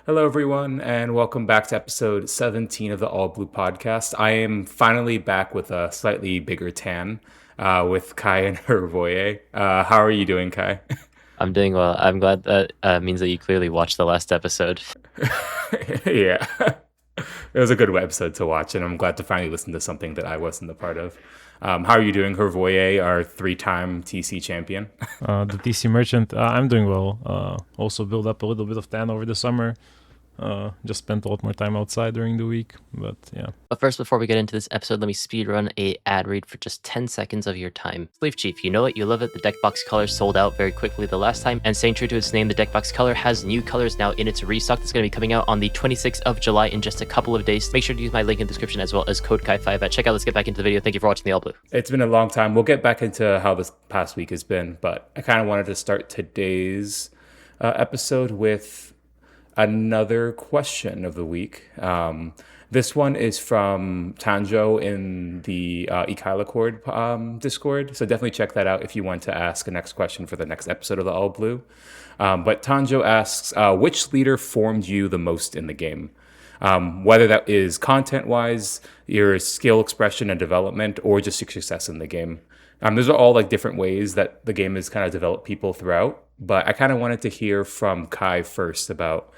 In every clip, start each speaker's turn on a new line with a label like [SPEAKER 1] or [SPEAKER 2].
[SPEAKER 1] Hello, everyone, and welcome back to episode 17 of the All Blue podcast. I am finally back with a slightly bigger tan with Kai and Hrvoje. How are you doing, Kai?
[SPEAKER 2] I'm doing well. I'm glad that means that you clearly watched the last episode.
[SPEAKER 1] Yeah, it was a good episode to watch, and I'm glad to finally listen to something that I wasn't a part of. How are you doing, Hrvoje, our three-time TC champion?
[SPEAKER 3] The TC Merchant, I'm doing well. Also built up a little bit of tan over the summer. Just spent a lot more time outside during the week, but yeah.
[SPEAKER 2] But first, before we get into this episode, let me speedrun a ad read for just 10 seconds of your time. SleeveChief, you know it, you love it. The deck box colors sold out very quickly the last time, and staying true to its name, the deck box color has new colors now in its restock that's going to be coming out on the 26th of July in just a couple of days. Make sure to use my link in the description as well as code Kai5 at checkout. Let's get back into the video. Thank you for watching the All Blue.
[SPEAKER 1] It's been a long time. We'll get back into how this past week has been, but I kind of wanted to start today's episode with another question of the week. This one is from Tanjo in the iKailaKai Discord, so definitely check that out if you want to ask a next question for the next episode of the All Blue. But Tanjo asks, which leader formed you the most in the game? Whether that is content-wise, your skill expression and development, or just your success in the game. Those are all like different ways that the game has kind of developed people throughout. But I kind of wanted to hear from Kai first about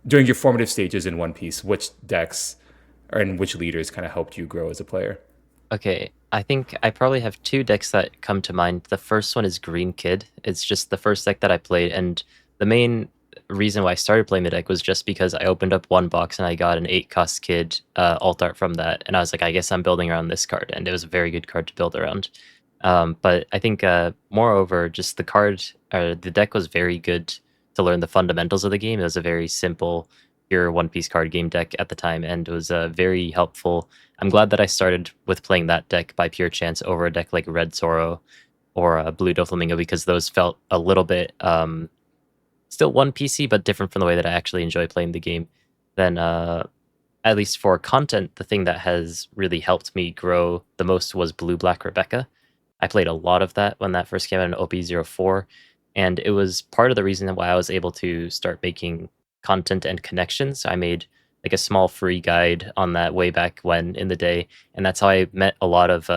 [SPEAKER 1] during your formative stages in One Piece, which decks and which leaders kind of helped you grow as a player.
[SPEAKER 2] Okay, I think I probably have two decks that come to mind. The first one is Green Kid. It's just the first deck that I played, and the main reason why I started playing the deck was just because I opened up one box and I got an 8-cost Kid alt art from that, and I was like, I guess I'm building around this card, and it was a very good card to build around. But I think, moreover, just the deck was very good to learn the fundamentals of the game. It was a very simple, pure One Piece card game deck at the time, and it was very helpful. I'm glad that I started with playing that deck by pure chance over a deck like Red Zoro or Blue Doflamingo, because those felt a little bit still One Piecey, but different from the way that I actually enjoy playing the game. Then, at least for content, the thing that has really helped me grow the most was Blue Black Rebecca. I played a lot of that when that first came out in OP04. And it was part of the reason why I was able to start making content and connections. I made like a small free guide on that way back when in the day. And that's how I met a lot of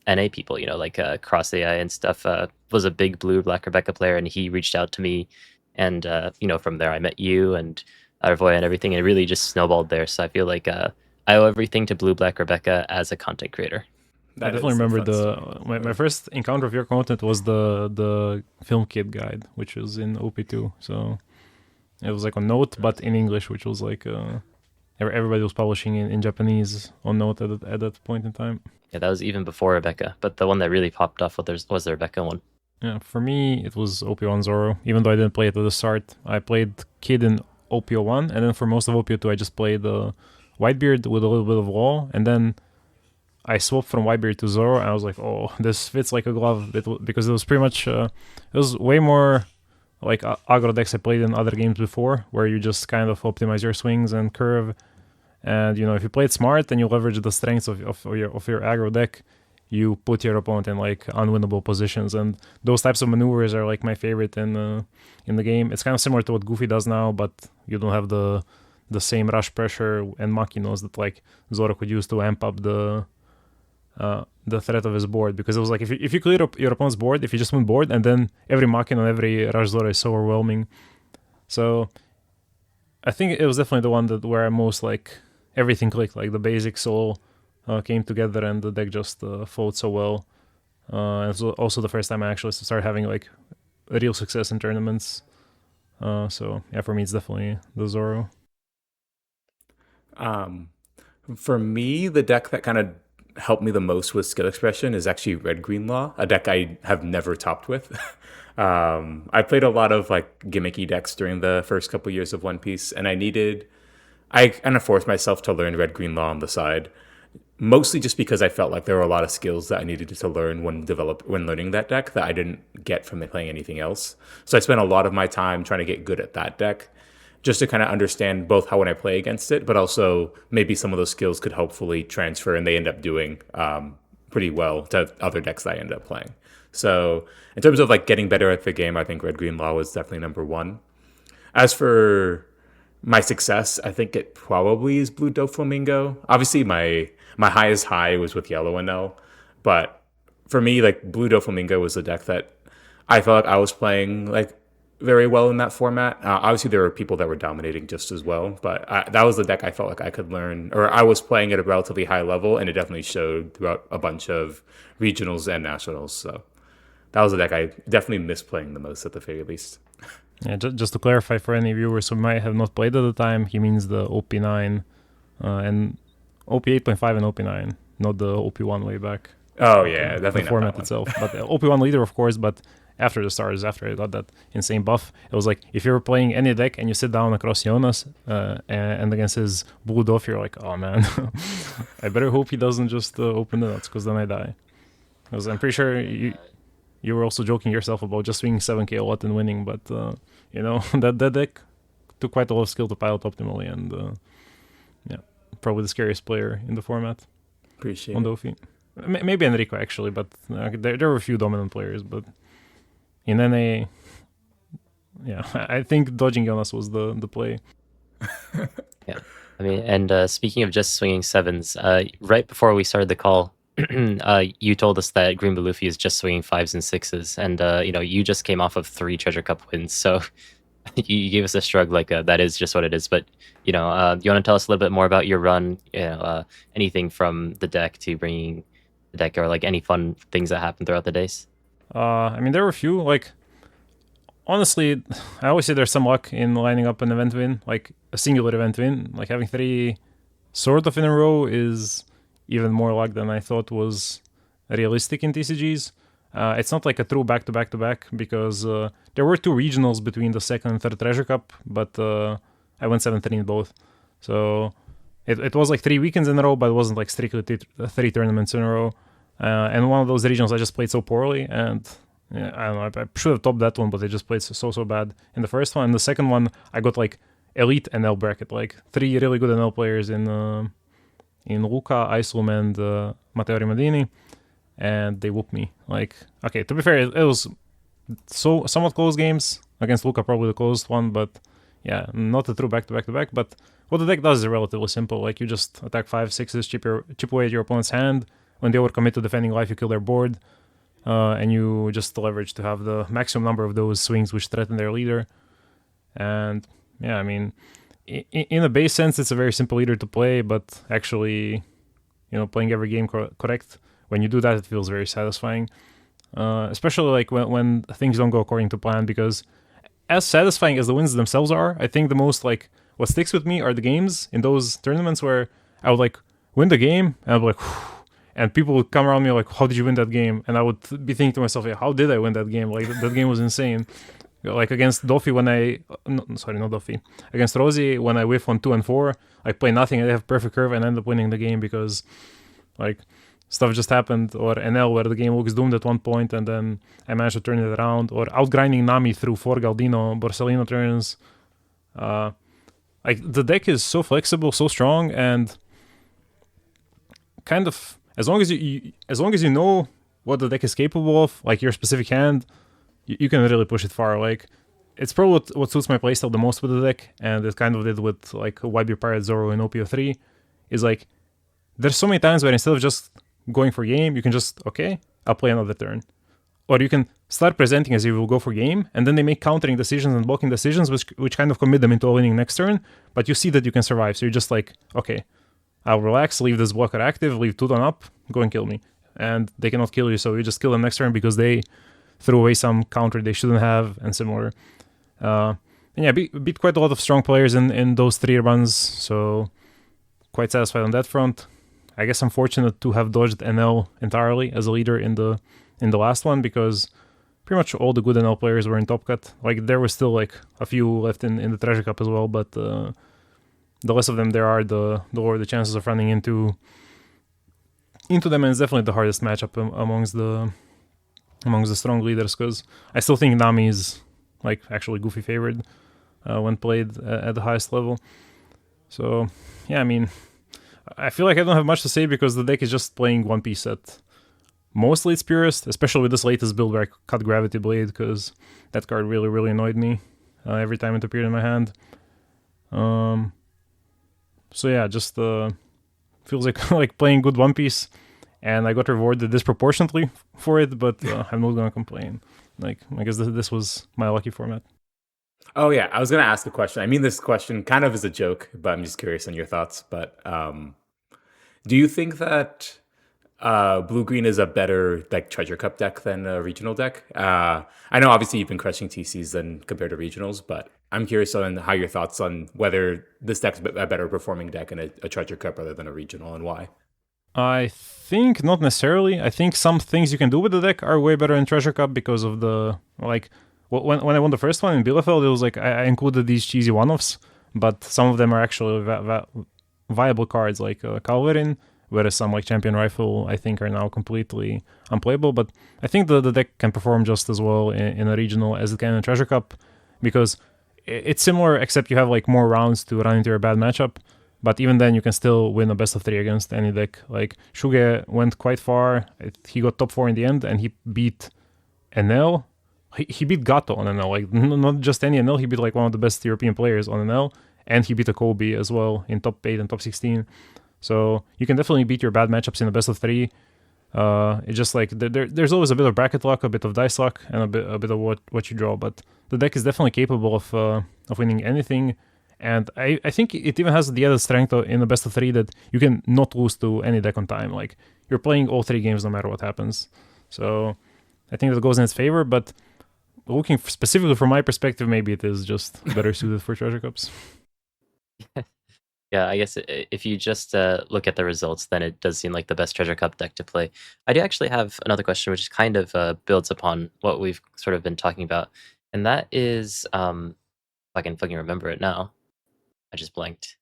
[SPEAKER 2] NA people, like Cross AI and stuff. Was a big Blue Black Rebecca player, and he reached out to me. And, from there I met you and Hrvoje and everything. And it really just snowballed there. So I feel like I owe everything to Blue Black Rebecca as a content creator.
[SPEAKER 3] I definitely remember my first encounter of your content was the film kit guide, which was in OP2. So it was like on Note, but in English, which was like everybody was publishing in Japanese on Note at that point in time.
[SPEAKER 2] Yeah, that was even before Rebecca, but the one that really popped off was the Rebecca one.
[SPEAKER 3] Yeah, for me, it was OP1 Zoro, even though I didn't play it at the start. I played Kid in OP01, and then for most of OP2, I just played Whitebeard with a little bit of Law, and then I swapped from Whitebeard to Zoro, and I was like, oh, this fits like a glove, because it was pretty much, it was way more like aggro decks I played in other games before, where you just kind of optimize your swings and curve, and if you play it smart and you leverage the strengths of your aggro deck, you put your opponent in like unwinnable positions, and those types of maneuvers are like my favorite in the game. It's kind of similar to what Goofy does now, but you don't have the same rush pressure and Makinos that like Zoro could use to amp up the threat of his board, because it was like if you clear up your opponent's board, if you just win board, and then every Makin on every Rush Zoro is so overwhelming. So I think it was definitely the one where I most like everything clicked, like the basics all came together and the deck just flowed so well. And it was also the first time I actually started having like a real success in tournaments. So yeah, for me it's definitely the Zoro.
[SPEAKER 1] For me, the deck that kind of helped me the most with skill expression is actually Red Green Law, a deck I have never topped with. I played a lot of like gimmicky decks during the first couple years of One Piece, and I kind of forced myself to learn Red Green Law on the side, mostly just because I felt like there were a lot of skills that I needed to learn when learning that deck that I didn't get from playing anything else. So I spent a lot of my time trying to get good at that deck, just to kind of understand both how when I play against it, but also maybe some of those skills could hopefully transfer, and they end up doing pretty well to other decks that I end up playing. So in terms of like getting better at the game, I think Red Green Law was definitely number one. As for my success, I think it probably is Blue Doflamingo. Obviously, my highest high was with Yellow NL, but for me, like Blue Doflamingo was the deck that I felt like I was playing like very well in that format. Obviously, there were people that were dominating just as well, but that was the deck I felt like I could learn, or I was playing at a relatively high level, and it definitely showed throughout a bunch of regionals and nationals. So that was the deck I definitely missed playing the most at the very least.
[SPEAKER 3] Yeah, just to clarify for any viewers who might have not played at the time, he means the OP9 and OP8.5 and OP9, not the OP1 way back.
[SPEAKER 1] Oh yeah, definitely
[SPEAKER 3] the format itself. But OP1 leader, of course, but after the stars, after I got that insane buff, it was like if you're playing any deck and you sit down across Yonas and against his Blue Doff, you're like, oh man, I better hope he doesn't just open the nuts, because then I die. Because I'm pretty sure you were also joking yourself about just swinging 7k a lot and winning, but you know, that deck took quite a lot of skill to pilot optimally, and yeah, probably the scariest player in the format.
[SPEAKER 1] Appreciate
[SPEAKER 3] on
[SPEAKER 1] it.
[SPEAKER 3] Dofi. Maybe Enrico actually, but there were a few dominant players, but in NA, yeah, I think dodging Jonas was the play.
[SPEAKER 2] Yeah, I mean, and speaking of just swinging sevens, right before we started the call, you told us that Green Blue Luffy is just swinging 5s and 6s, and you know, you just came off of 3 Treasure Cup wins, so you gave us a shrug, like that is just what it is. But you know, you want to tell us a little bit more about your run? You know, anything from the deck to bringing the deck, or like any fun things that happened throughout the days?
[SPEAKER 3] I mean, there were a few. Like, honestly, I always say there's some luck in lining up an event win, like a singular event win. Like having 3 sort of in a row is even more luck than I thought was realistic in TCGs. It's not like a true back-to-back-to-back, because there were 2 regionals between the second and third Treasure Cup, but I went 7-3 in both. So it was like 3 weekends in a row, but it wasn't like strictly 3 tournaments in a row. And one of those regionals I just played so poorly, and yeah, I don't know, I should have topped that one, but I just played so bad in the first one. And the second one, I got like elite NL bracket, like 3 really good NL players in Luca, Islum, and Matteo Rimadini, and they whooped me. Like, okay, to be fair, it was somewhat close games. Against Luca, probably the closest one, but yeah, not a true back-to-back-to-back. But what the deck does is relatively simple. Like, you just attack 5, 6s, chip away at your opponent's hand. When they overcommit to defending life, you kill their board, and you just leverage to have the maximum number of those swings which threaten their leader. And yeah, I mean, in a base sense, it's a very simple leader to play, but actually, you know, playing every game correct, when you do that, it feels very satisfying. Especially like when things don't go according to plan, because as satisfying as the wins themselves are, I think the most, like, what sticks with me are the games in those tournaments where I would like win the game and I'd be like, whew, and people would come around me like, how did you win that game? And I would be thinking to myself, yeah, how did I win that game? Like, that game was insane. Like against Dofi not Dofi. Against Rosie, when I whiff on 2 and 4, I play nothing and I have perfect curve and end up winning the game because, like, stuff just happened. Or NL, where the game looks doomed at one point and then I managed to turn it around. Or outgrinding Nami through 4 Galdino, Borsellino turns. Like, the deck is so flexible, so strong, and kind of, as long as you know what the deck is capable of, like your specific hand, you can really push it far. Like, it's probably what suits my playstyle the most with the deck, and it kind of did with like Whitebeard Pirate Zoro in OPO3, is like, there's so many times where instead of just going for game, you can just, okay, I'll play another turn. Or you can start presenting as if you will go for game, and then they make countering decisions and blocking decisions, which kind of commit them into a winning next turn, but you see that you can survive, so you're just like, okay, I'll relax, leave this blocker active, leave Tuton up, go and kill me. And they cannot kill you, so you just kill them next turn because they threw away some counter they shouldn't have, and similar. And yeah, beat quite a lot of strong players in those 3 runs, so quite satisfied on that front. I guess I'm fortunate to have dodged NL entirely as a leader in the last one, because pretty much all the good NL players were in Top Cut. Like, there was still like a few left in the Treasure Cup as well, but the less of them there are, the lower the chances of running into them, and it's definitely the hardest matchup amongst the strong leaders, because I still think Nami is like actually goofy favored when played at the highest level. So yeah, I mean, I feel like I don't have much to say because the deck is just playing one piece at mostly its purest, especially with this latest build where I cut Gravity Blade, because that card really annoyed me every time it appeared in my hand. So yeah, just feels like like playing good One Piece, and I got rewarded disproportionately for it, but I'm not gonna complain. Like, I guess this was my lucky format.
[SPEAKER 1] Oh yeah, I was gonna ask a question. I mean, this question kind of is a joke, but I'm just curious on your thoughts. But do you think that Blue Green is a better like Treasure Cup deck than a regional deck? I know obviously you've been crushing TCs than compared to regionals, but I'm curious on how your thoughts on whether this deck's a better performing deck in a Treasure Cup rather than a regional, and why.
[SPEAKER 3] I think not necessarily. I think some things you can do with the deck are way better in Treasure Cup because of the like. When I won the first one in Bielefeld, it was like I included these cheesy one-offs, but some of them are actually viable cards like Calverin, whereas some like Champion Rifle I think are now completely unplayable. But I think the deck can perform just as well in a regional as it can in a Treasure Cup, because it's similar except you have like more rounds to run into your bad matchup. But even then, you can still win a best of 3 against any deck. Like Shuge went quite far; he got top 4 in the end, and he beat NL. He beat Gato on NL, like not just any NL. He beat like one of the best European players on NL, and he beat a Kobe as well in top 8 and top 16. So you can definitely beat your bad matchups in a best of 3. It's just like there's always a bit of bracket luck, a bit of dice luck, and a bit of what you draw. But the deck is definitely capable of winning anything. And I think it even has the added strength in the best of 3 that you can not lose to any deck on time. Like you're playing all 3 games no matter what happens. So I think that goes in its favor, but looking specifically from my perspective, maybe it is just better suited for Treasure Cups.
[SPEAKER 2] Yeah, I guess if you just look at the results, then it does seem like the best Treasure Cup deck to play. I do actually have another question, which kind of builds upon what we've sort of been talking about, and that is, if I can fucking remember it now. I just blanked.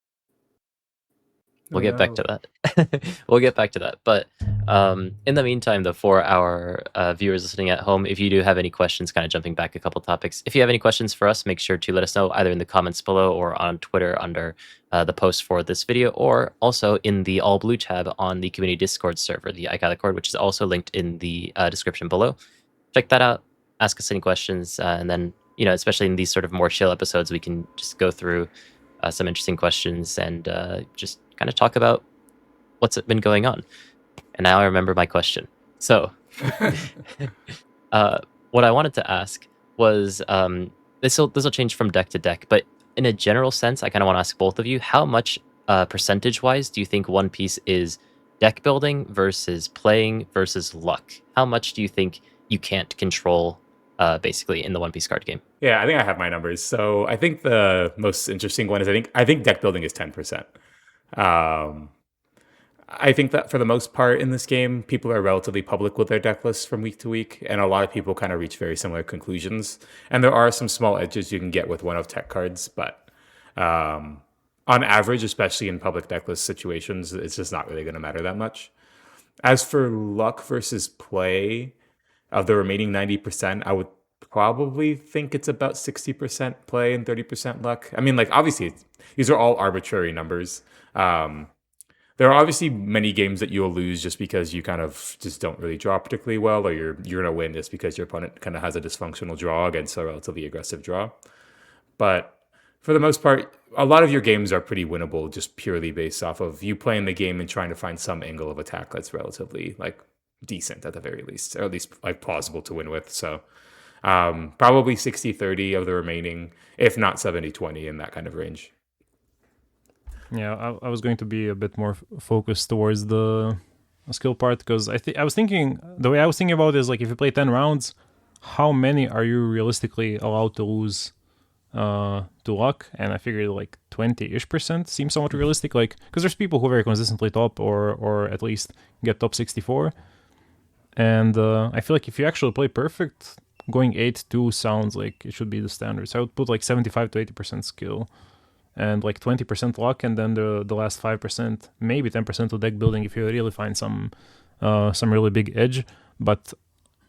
[SPEAKER 2] We'll get back to that. We'll get back to that. But in the meantime, for our viewers listening at home, if you do have any questions, kind of jumping back a couple topics, if you have any questions for us, make sure to let us know either in the comments below or on Twitter under the post for this video, or also in the All Blue tab on the community Discord server, the iKailaKai, which is also linked in the description below. Check that out. Ask us any questions, and then, you know, especially in these sort of more chill episodes, we can just go through some interesting questions and just kind of talk about what's been going on. And now I remember my question. So what I wanted to ask was, this will change from deck to deck, but in a general sense, I kind of want to ask both of you, how much percentage-wise do you think One Piece is deck building versus playing versus luck? How much do you think you can't control basically in the One Piece card game?
[SPEAKER 1] Yeah, I think I have my numbers. So I think the most interesting one is I think deck building is 10%. I think that for the most part in this game, people are relatively public with their deck lists from week to week, and a lot of people kind of reach very similar conclusions. And there are some small edges you can get with one of tech cards, but on average, especially in public deck list situations, it's just not really going to matter that much. As for luck versus play, of the remaining 90%, I would probably think it's about 60% play and 30% luck. I mean, like, obviously, these are all arbitrary numbers. There are obviously many games that you'll lose just because you kind of just don't really draw particularly well, or you're going to win just because your opponent kind of has a dysfunctional draw against a relatively aggressive draw. But for the most part, a lot of your games are pretty winnable just purely based off of you playing the game and trying to find some angle of attack that's relatively, like, decent at the very least, or at least like plausible to win with. So probably 60-30 of the remaining, if not 70-20 in that kind of range.
[SPEAKER 3] Yeah, I was going to be a bit more focused towards the skill part, because I was thinking, the way I was thinking about it is like, if you play 10 rounds, how many are you realistically allowed to lose to luck? And I figured like 20-ish% seems somewhat realistic, like, because there's people who very consistently top or at least get top 64. And I feel like if you actually play perfect, going 8-2 sounds like it should be the standard. So I would put like 75-80% skill and like 20% luck, and then the last 5%, maybe 10% of deck building if you really find some really big edge. But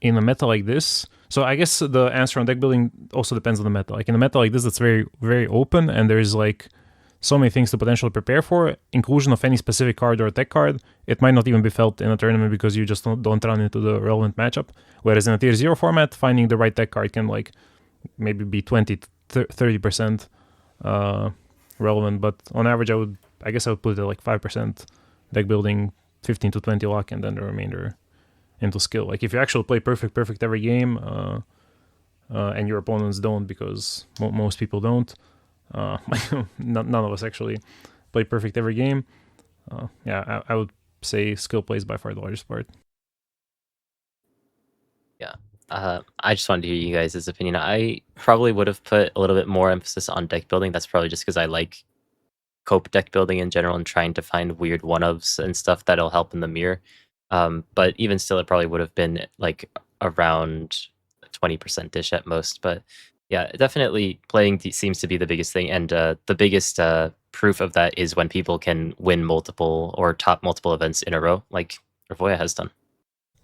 [SPEAKER 3] in a meta like this, so I guess the answer on deck building also depends on the meta. Like in a meta like this, that's very, very open, and there's like so many things to potentially prepare for. Inclusion of any specific card or tech card, it might not even be felt in a tournament because you just don't run into the relevant matchup. Whereas in a tier 0 format, finding the right tech card can like maybe be 20-30%. relevant. But on average, I guess I would put it like 5% deck building, 15 to 20 luck, and then the remainder into skill. Like if you actually play perfect every game, and your opponents don't, because most people don't. None of us actually play perfect every game. I would say skill plays by far the largest part.
[SPEAKER 2] Yeah. I just wanted to hear you guys' opinion. I probably would have put a little bit more emphasis on deck building. That's probably just because I like cope deck building in general and trying to find weird one-ofs and stuff that'll help in the mirror. But even still, it probably would have been like around 20%-ish at most. But yeah, definitely playing seems to be the biggest thing. And the biggest proof of that is when people can win multiple or top multiple events in a row, like Hrvoje has done.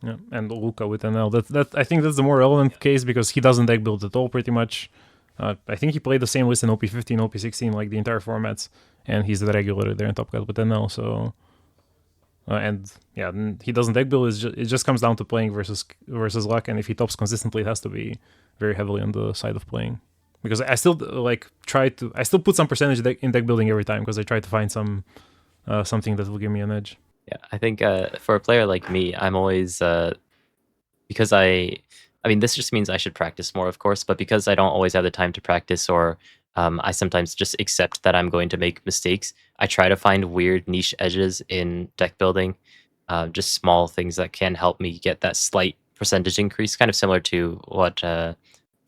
[SPEAKER 3] Yeah, and Luca with NL. That I think that's the more relevant case because he doesn't deck build at all, pretty much. I think he played the same list in OP15, OP16, like the entire formats, and he's the regular there in Top Cut with NL. So, and yeah, he doesn't deck build. It just comes down to playing versus luck, and if he tops consistently, it has to be very heavily on the side of playing. Because I still I still put some percentage in deck building every time because I try to find something that will give me an edge.
[SPEAKER 2] Yeah, I think for a player like me, I'm always because I mean, this just means I should practice more, of course, but because I don't always have the time to practice, or I sometimes just accept that I'm going to make mistakes, I try to find weird niche edges in deck building, just small things that can help me get that slight percentage increase, kind of similar to what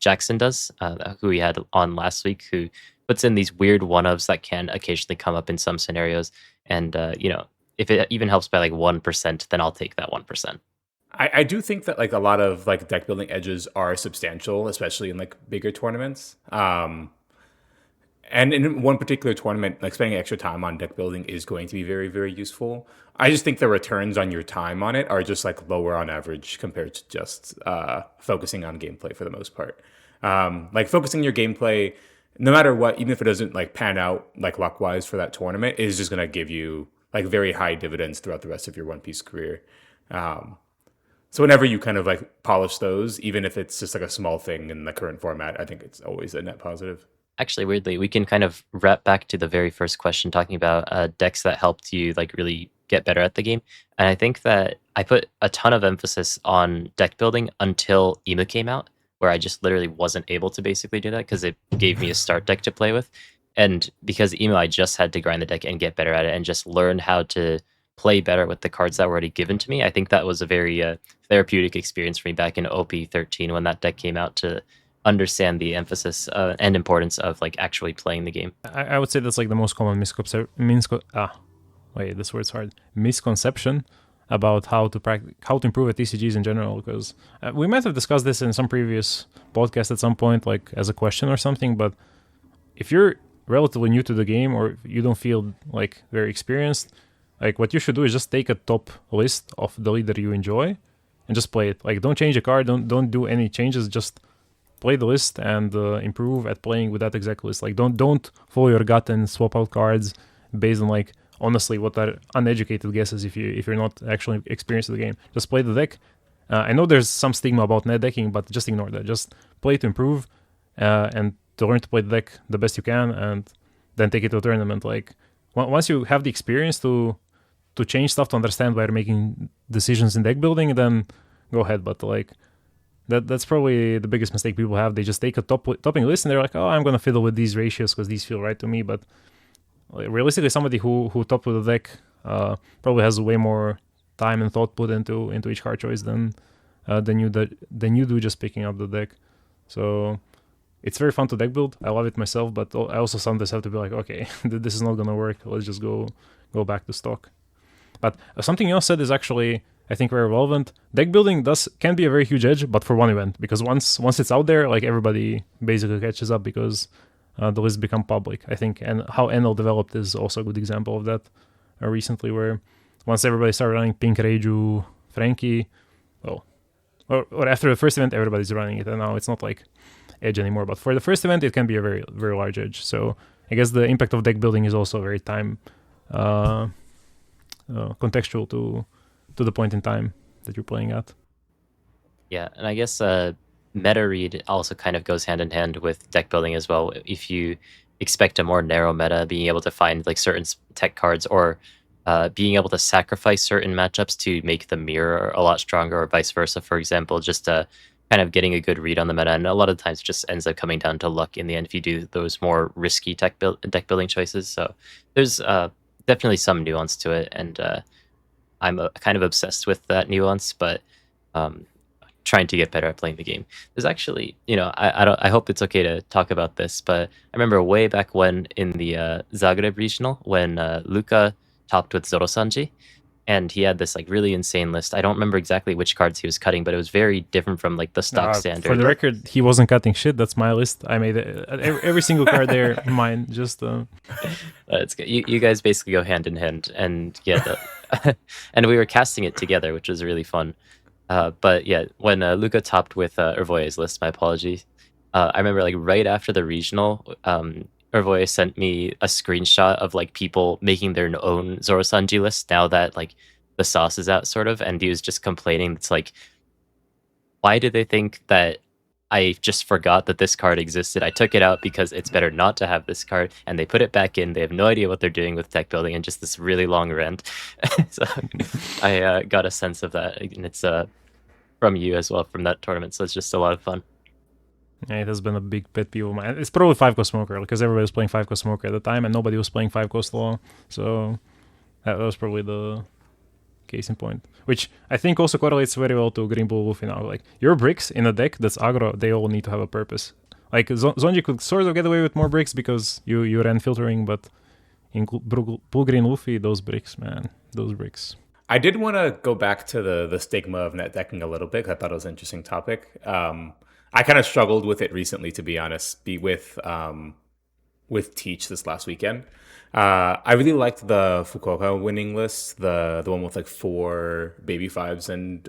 [SPEAKER 2] Jackson does, who we had on last week, who puts in these weird one-ofs that can occasionally come up in some scenarios, and if it even helps by like 1%, then I'll take that 1%.
[SPEAKER 1] I do think that like a lot of like deck building edges are substantial, especially in like bigger tournaments. And in one particular tournament, like spending extra time on deck building is going to be very, very useful. I just think the returns on your time on it are just like lower on average compared to just focusing on gameplay for the most part. Like focusing your gameplay, no matter what, even if it doesn't like pan out like luck wise for that tournament, is just going to give you like very high dividends throughout the rest of your One Piece career. So whenever you kind of like polish those, even if it's just like a small thing in the current format, I think it's always a net positive.
[SPEAKER 2] Actually, weirdly, we can kind of wrap back to the very first question talking about decks that helped you like really get better at the game. And I think that I put a ton of emphasis on deck building until EMA came out, where I just literally wasn't able to basically do that because it gave me a start deck to play with. And because EMA, I just had to grind the deck and get better at it and just learn how to play better with the cards that were already given to me. I think that was a very therapeutic experience for me back in OP13 when that deck came out, to understand the emphasis and importance of like actually playing the game.
[SPEAKER 3] I would say that's like the most common misconception about how to improve at TCGs in general, because we might have discussed this in some previous podcast at some point, like as a question or something. But if you're relatively new to the game or you don't feel like very experienced, like what you should do is just take a top list of the leader you enjoy and just play it. Like don't change a card, don't do any changes, just play the list and improve at playing with that exact list. Like don't follow your gut and swap out cards based on like honestly what are uneducated guesses if you're not actually experienced in the game. Just play the deck. I know there's some stigma about net decking, but just ignore that. Just play to improve and to learn to play the deck the best you can, and then take it to a tournament. Like once you have the experience to change stuff, to understand why you're making decisions in deck building, then go ahead. But like that's probably the biggest mistake people have. They just take a topping list and they're like, oh, I'm gonna fiddle with these ratios because these feel right to me. But realistically, somebody who topped with the deck probably has way more time and thought put into each card choice than you do just picking up the deck. So it's very fun to deck build. I love it myself, but I also sometimes have to be like, okay, this is not gonna work. Let's just go back to stock. But something else said is actually, I think, very relevant. Deck building can be a very huge edge, but for one event, because once it's out there, like everybody basically catches up because the lists become public, I think. And how NL developed is also a good example of that recently, where once everybody started running Pink Reiju, Frankie, well, or after the first event, everybody's running it, and now it's not like edge anymore. But for the first event, it can be a very, very large edge. So I guess the impact of deck building is also very time contextual to the point in time that you're playing at.
[SPEAKER 2] Yeah, and I guess meta read also kind of goes hand in hand with deck building as well. If expect a more narrow meta, being able to find like certain tech cards, or being able to sacrifice certain matchups to make the mirror a lot stronger, or vice versa, for example, just kind of getting a good read on the meta. And a lot of times it just ends up coming down to luck in the end if you do those more risky deck building choices. So there's definitely some nuance to it, and I'm kind of obsessed with that nuance, but trying to get better at playing the game. There's actually, I hope it's okay to talk about this, but I remember way back when in the Zagreb regional, when Luka topped with Zorosanji, and he had this like really insane list. I don't remember exactly which cards he was cutting, but it was very different from like the stock standard.
[SPEAKER 3] For the record, he wasn't cutting shit. That's my list. I made every single card there mine. Just
[SPEAKER 2] it's good. You guys basically go hand in hand, and yeah, and we were casting it together, which was really fun. But yeah, when Luka topped with Hrvoje's list, my apologies. I remember like right after the regional, Hrvoje sent me a screenshot of like people making their own Zorosanji list now that like the sauce is out, sort of, and he was just complaining. It's like, why did they think that I just forgot that this card existed? I took it out because it's better not to have this card, and they put it back in. They have no idea what they're doing with deck building, and just this really long rant. So I got a sense of that, and it's from you as well from that tournament. So it's just a lot of fun.
[SPEAKER 3] Yeah, it has been a big pet peeve of mine. It's probably 5-cost Smoker, because everybody was playing 5-cost Smoker at the time, and nobody was playing 5-cost Law. So that was probably the case in point. Which I think also correlates very well to Green Blue Luffy now. Like, your bricks in a deck that's aggro, they all need to have a purpose. Like, Zonji could sort of get away with more bricks because you ran filtering, but in Blue Green Luffy, those bricks, man. Those bricks.
[SPEAKER 1] I did want to go back to the stigma of net decking a little bit. I thought it was an interesting topic. I kind of struggled with it recently, to be honest, with Teach this last weekend. I really liked the Fukuoka winning list, the one with like 4 baby 5s, and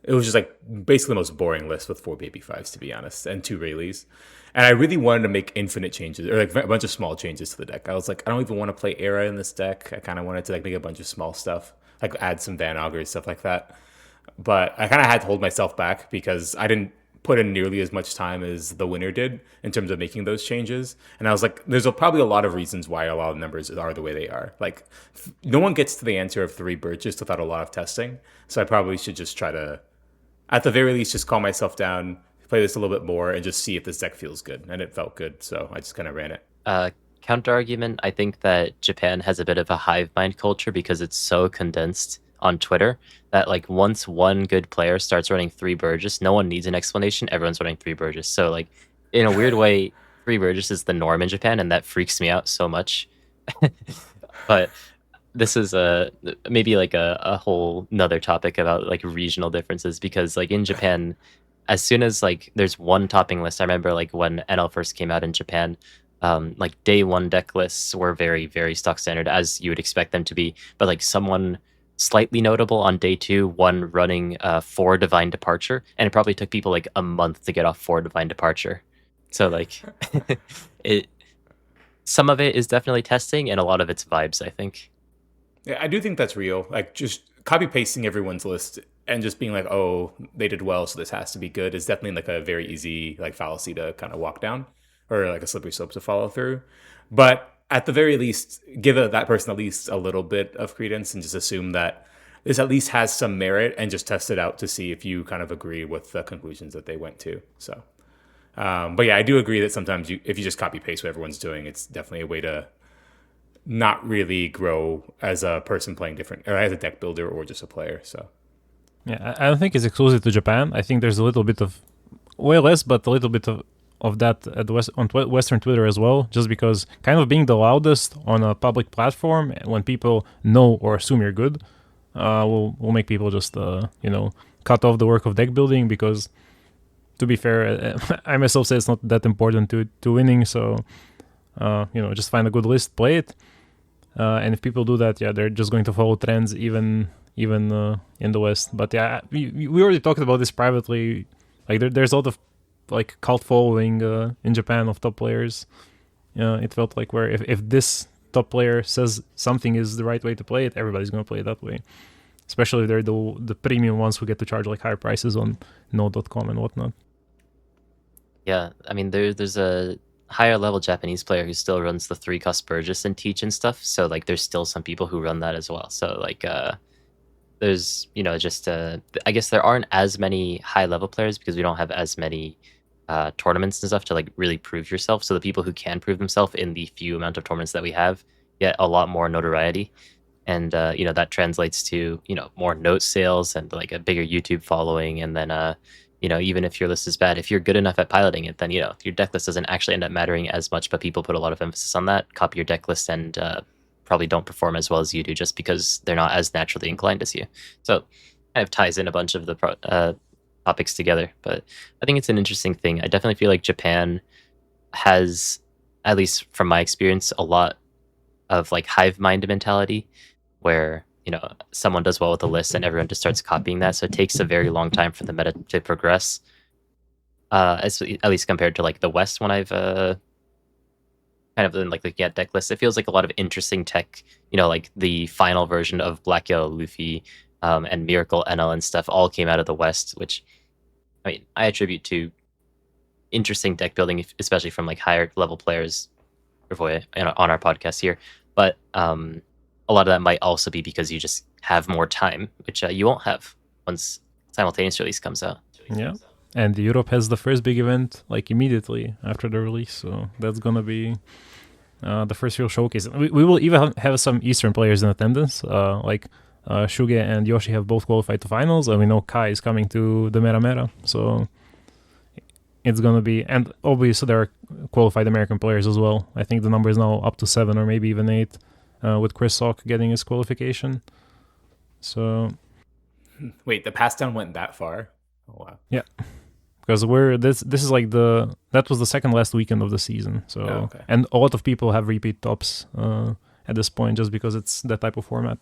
[SPEAKER 1] it was just like basically the most boring list with 4 baby 5s, to be honest, and 2 Rayleighs. And I really wanted to make infinite changes, or like a bunch of small changes to the deck. I was like, I don't even want to play Era in this deck. I kind of wanted to like make a bunch of small stuff, like add some Van Augers, stuff like that. But I kind of had to hold myself back because I didn't put in nearly as much time as the winner did in terms of making those changes. And I was like, there's probably a lot of reasons why a lot of numbers are the way they are. Like, no one gets to the answer of 3 birches without a lot of testing. So I probably should just try to, at the very least, just calm myself down, play this a little bit more, and just see if this deck feels good. And it felt good, so I just kind of ran it.
[SPEAKER 2] Counter argument, I think that Japan has a bit of a hive mind culture because it's so condensed on Twitter that like once one good player starts running 3 Burgess, no one needs an explanation. Everyone's running 3 Burgess. So like in a weird way, 3 Burgess is the norm in Japan, and that freaks me out so much. But this is maybe like a whole nother topic about like regional differences, because like in Japan, as soon as like there's one topping list, I remember like when NL first came out in Japan, like day 1 deck lists were very, very stock standard, as you would expect them to be. But like someone slightly notable on day 2, one running 4 Divine Departure, and it probably took people like a month to get off 4 Divine Departure. So like some of it is definitely testing, and a lot of it's vibes, I think.
[SPEAKER 1] Yeah, I do think that's real. Like, just copy pasting everyone's list and just being like, oh, they did well, so this has to be good, is definitely like a very easy like fallacy to kind of walk down, or like a slippery slope to follow through. But at the very least, give that person at least a little bit of credence and just assume that this at least has some merit, and just test it out to see if you kind of agree with the conclusions that they went to. So, but yeah, I do agree that sometimes if you just copy paste what everyone's doing, it's definitely a way to not really grow as a person playing different, or as a deck builder, or just a player. So
[SPEAKER 3] yeah, I don't think it's exclusive to Japan. I think there's a little bit of, way less, but a little bit of that at on Western Twitter as well, just because kind of being the loudest on a public platform when people know or assume you're good will make people just cut off the work of deck building, because to be fair, I myself say it's not that important to winning. So just find a good list, play it, and if people do that, yeah, they're just going to follow trends even in the West. But yeah, we already talked about this privately. Like there's a lot of like cult following in Japan of top players. It felt like where if this top player says something is the right way to play it, everybody's going to play it that way. Especially if they're the premium ones who get to charge like higher prices on Node.com and whatnot.
[SPEAKER 2] Yeah, I mean there's a higher level Japanese player who still runs the 3-cost Burgess and Teach and stuff. So like there's still some people who run that as well. So like there's just I guess there aren't as many high level players because we don't have as many tournaments and stuff to like really prove yourself. So the people who can prove themselves in the few amount of tournaments that we have get a lot more notoriety, and that translates to more note sales and like a bigger YouTube following. And then even if your list is bad, if you're good enough at piloting it, then your deck list doesn't actually end up mattering as much. But people put a lot of emphasis on that, copy your deck list, and probably don't perform as well as you do just because they're not as naturally inclined as you. So kind of ties in a bunch of the topics together. But I think it's an interesting thing. I definitely feel like Japan has, at least from my experience, a lot of like hive mind mentality where someone does well with a list and everyone just starts copying that. So it takes a very long time for the meta to progress. At least compared to like the West, when I've kind of like looking at deck lists, it feels like a lot of interesting tech, like the final version of Black Yellow Luffy and Miracle NL and stuff all came out of the West, which I attribute to interesting deck building, especially from like higher level players on our podcast here. But a lot of that might also be because you just have more time, which you won't have once simultaneous release comes out.
[SPEAKER 3] Yeah. And Europe has the first big event like immediately after the release, so that's gonna be the first real showcase. We will even have some Eastern players in attendance, like Shuge and Yoshi have both qualified to finals, and we know Kai is coming to the Mera, so it's gonna be, and obviously there are qualified American players as well. I think the number is now up to 7 or maybe even 8, with Chris Sock getting his qualification. So
[SPEAKER 1] wait, the pass down went that far? Oh wow.
[SPEAKER 3] Yeah. Because this is like that was the second last weekend of the season, so
[SPEAKER 1] okay.
[SPEAKER 3] And a lot of people have repeat tops at this point just because it's that type of format.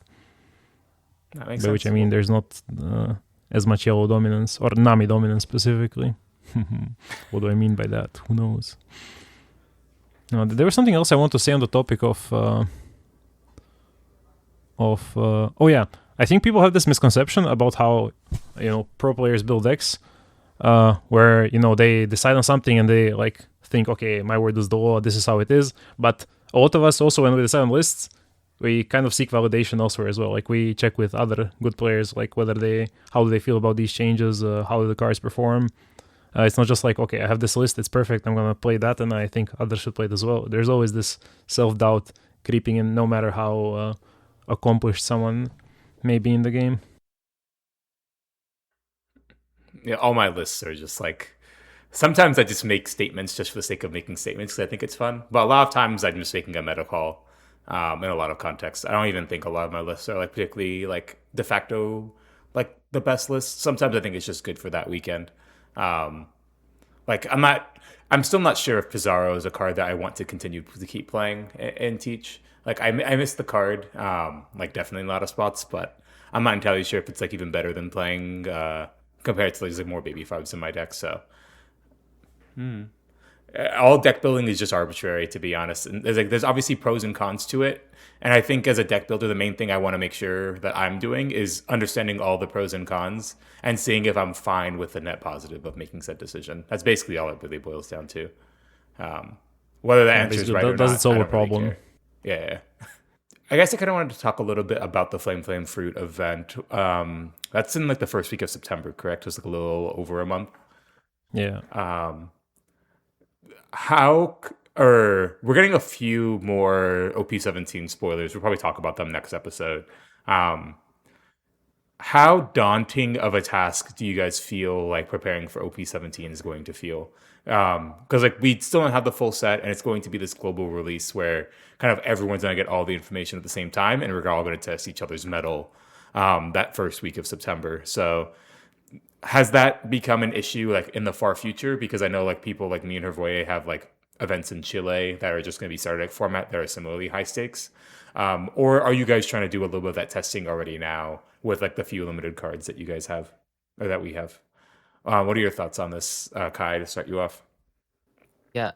[SPEAKER 1] That makes
[SPEAKER 3] By
[SPEAKER 1] sense.
[SPEAKER 3] which I mean there's not as much yellow dominance or Nami dominance specifically. What do I mean by that? Who knows? There was something else I want to say on the topic of oh yeah, I think people have this misconception about how pro players build decks. Where they decide on something and they like think, okay, my word is the law, this is how it is. But a lot of us also, when we decide on lists, we kind of seek validation elsewhere as well. Like we check with other good players, like how do they feel about these changes, how do the cards perform. It's not just like, okay, I have this list, it's perfect, I'm gonna play that, and I think others should play it as well. There's always this self-doubt creeping in, no matter how accomplished someone may be in the game.
[SPEAKER 1] Yeah, all my lists are just like, sometimes I just make statements just for the sake of making statements because I think it's fun. But a lot of times I'm just making a meta call in a lot of contexts. I don't even think a lot of my lists are like particularly like de facto like the best lists. Sometimes I think it's just good for that weekend. Like I'm still not sure if Pizarro is a card that I want to continue to keep playing and teach. Like I missed the card, like definitely in a lot of spots, but I'm not entirely sure if it's like even better than playing compared to like more baby fibs in my deck. So all deck building is just arbitrary, to be honest. And there's obviously pros and cons to it. And I think as a deck builder, the main thing I want to make sure that I'm doing is understanding all the pros and cons and seeing if I'm fine with the net positive of making said decision. That's basically all it really boils down to. Whether the answer is right or not,
[SPEAKER 3] does it solve
[SPEAKER 1] I
[SPEAKER 3] a
[SPEAKER 1] don't really
[SPEAKER 3] problem?
[SPEAKER 1] care. Yeah. I guess I kind of wanted to talk a little bit about the Flame Fruit event. That's in like the first week of September, correct? It's like a little over a month.
[SPEAKER 3] Yeah.
[SPEAKER 1] We're getting a few more OP17 spoilers. We'll probably talk about them next episode. How daunting of a task do you guys feel like preparing for OP17 is going to feel? Because like we still don't have the full set, and it's going to be this global release where kind of everyone's going to get all the information at the same time, and we're all going to test each other's metal that first week of September. So has that become an issue like in the far future? Because I know like people like me and Hrvoje have like events in Chile that are just going to be started at format that are similarly high stakes. Or are you guys trying to do a little bit of that testing already now with like the few limited cards that you guys have or that we have? What are your thoughts on this, Kai, to start you off?
[SPEAKER 2] Yeah,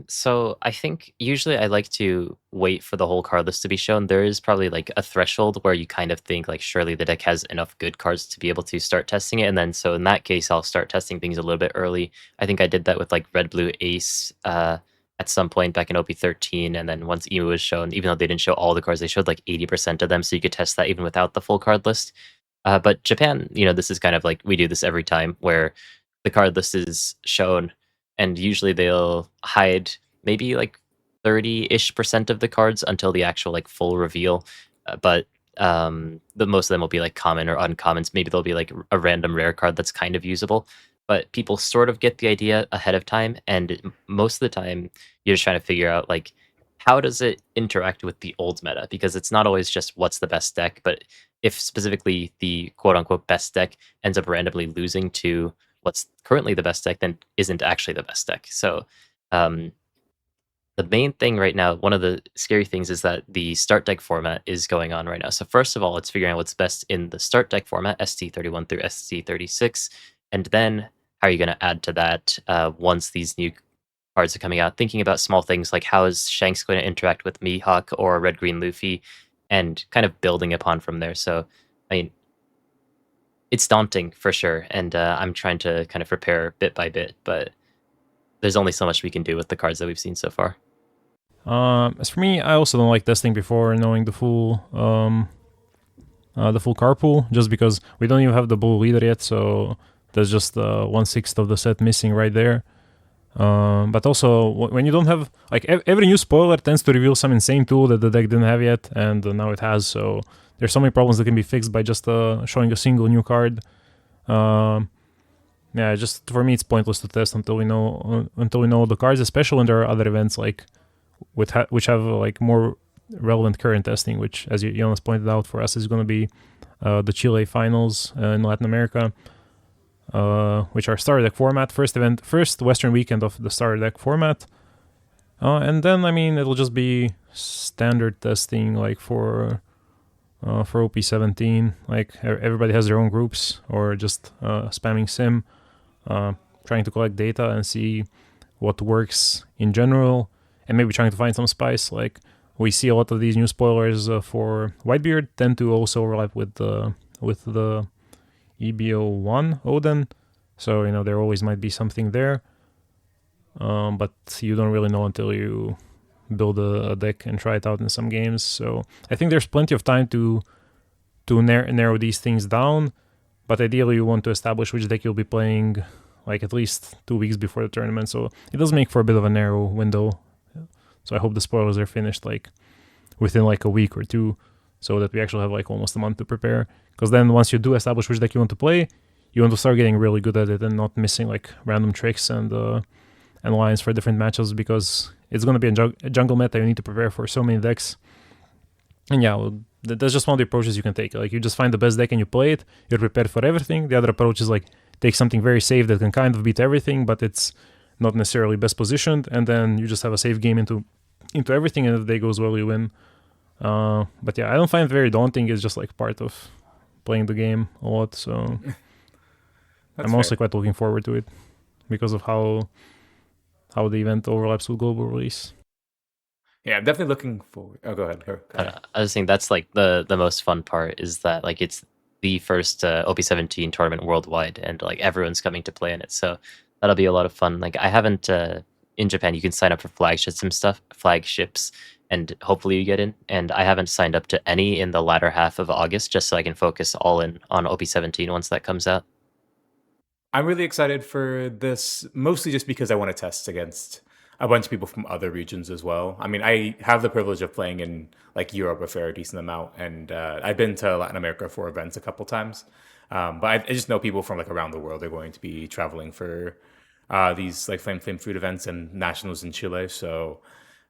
[SPEAKER 2] so I think usually I like to wait for the whole card list to be shown. There is probably like a threshold where you kind of think like surely the deck has enough good cards to be able to start testing it. And then so in that case, I'll start testing things a little bit early. I think I did that with like Red Blue Ace at some point back in OP13, and then once EMU was shown, even though they didn't show all the cards, they showed like 80% of them, so you could test that even without the full card list. But Japan, this is kind of like we do this every time, where the card list is shown, and usually they'll hide maybe like 30-ish% of the cards until the actual like full reveal. But the most of them will be like common or uncommons. Maybe there'll be like a random rare card that's kind of usable. But people sort of get the idea ahead of time, and most of the time you're just trying to figure out like how does it interact with the old meta, because it's not always just what's the best deck, but if specifically the quote-unquote best deck ends up randomly losing to what's currently the best deck, then isn't actually the best deck. So the main thing right now, one of the scary things is that the start deck format is going on right now. So first of all, it's figuring out what's best in the start deck format, ST31 through ST36, and then how are you going to add to that once these new cards are coming out, thinking about small things like how is Shanks going to interact with Mihawk or Red Green Luffy, and kind of building upon from there. So, I mean, it's daunting for sure, and I'm trying to kind of prepare bit by bit, but there's only so much we can do with the cards that we've seen so far.
[SPEAKER 3] As for me, I also don't like testing before knowing the full card pool, just because we don't even have the blue leader yet, so there's just 1/6 of the set missing right there. But also, when you don't have, like, every new spoiler tends to reveal some insane tool that the deck didn't have yet, and now it has, so there's so many problems that can be fixed by just showing a single new card. Yeah, just for me, it's pointless to test until we know the cards, especially when there are other events like which have like more relevant current testing, which, as Yonas pointed out, for us is going to be the Chile finals in Latin America, which are starter deck format, first Western weekend of the starter deck format, and then I mean it'll just be standard testing like for OP17, like everybody has their own groups, or just spamming sim, trying to collect data and see what works in general, and maybe trying to find some spice. Like, we see a lot of these new spoilers for Whitebeard tend to also overlap with the EBO1 Odin, so there always might be something there, but you don't really know until you build a deck and try it out in some games. So I think there's plenty of time to narrow these things down, but ideally you want to establish which deck you'll be playing like at least 2 weeks before the tournament, so it does make for a bit of a narrow window. So I hope the spoilers are finished like within like a week or two, so that we actually have like almost a month to prepare, because then once you do establish which deck you want to play, you want to start getting really good at it and not missing like random tricks and lines for different matchups, because it's going to be a jungle meta. You need to prepare for so many decks, and yeah, that's just one of the approaches you can take. Like, you just find the best deck and you play it, you're prepared for everything. The other approach is like take something very safe that can kind of beat everything, but it's not necessarily best positioned, and then you just have a safe game into everything, and if the day goes well, you win. But yeah, I don't find it very daunting. It's just like part of playing the game a lot, so I'm also quite looking forward to it because of how the event overlaps with global release.
[SPEAKER 1] Yeah, I'm definitely looking forward. Oh, go ahead.
[SPEAKER 2] I was saying that's like the most fun part, is that like it's the first OP17 tournament worldwide, and like everyone's coming to play in it, so that'll be a lot of fun. Like, I haven't in Japan, you can sign up for flagships, and hopefully you get in. And I haven't signed up to any in the latter half of August, just so I can focus all in on OP17 once that comes out.
[SPEAKER 1] I'm really excited for this, mostly just because I want to test against a bunch of people from other regions as well. I mean, I have the privilege of playing in like Europe a fair decent amount, and I've been to Latin America for events a couple times. But I just know people from like around the world are going to be traveling for these like Flame Fruit events and nationals in Chile. So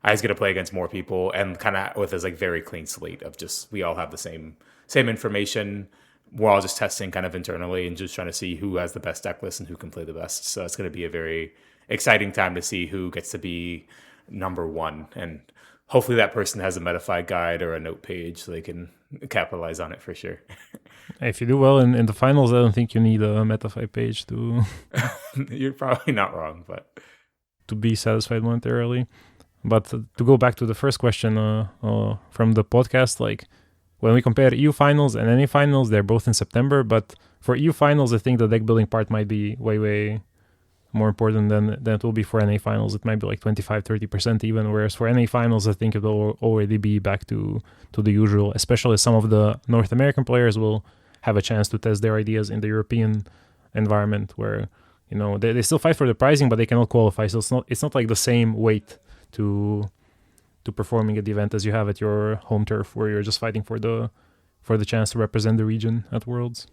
[SPEAKER 1] I was going to play against more people, and kind of with this like very clean slate of just, we all have the same information. We're all just testing kind of internally and just trying to see who has the best deck list and who can play the best. So it's going to be a very exciting time to see who gets to be number one. And hopefully that person has a Metafy guide or a note page so they can capitalize on it for sure.
[SPEAKER 3] If you do well in the finals, I don't think you need a Metafy page to...
[SPEAKER 1] You're probably not wrong, but...
[SPEAKER 3] to be satisfied monetarily. But to go back to the first question from the podcast, like, when we compare EU finals and NA finals, they're both in September. But for EU finals, I think the deck building part might be way more important than it will be for NA finals. It might be like 25-30% even, whereas for NA finals I think it will already be back to the usual, especially some of the North American players will have a chance to test their ideas in the European environment where, you know, they still fight for the prizing, but they cannot qualify, so it's not like the same weight to performing at the event as you have at your home turf, where you're just fighting for the chance to represent the region at Worlds.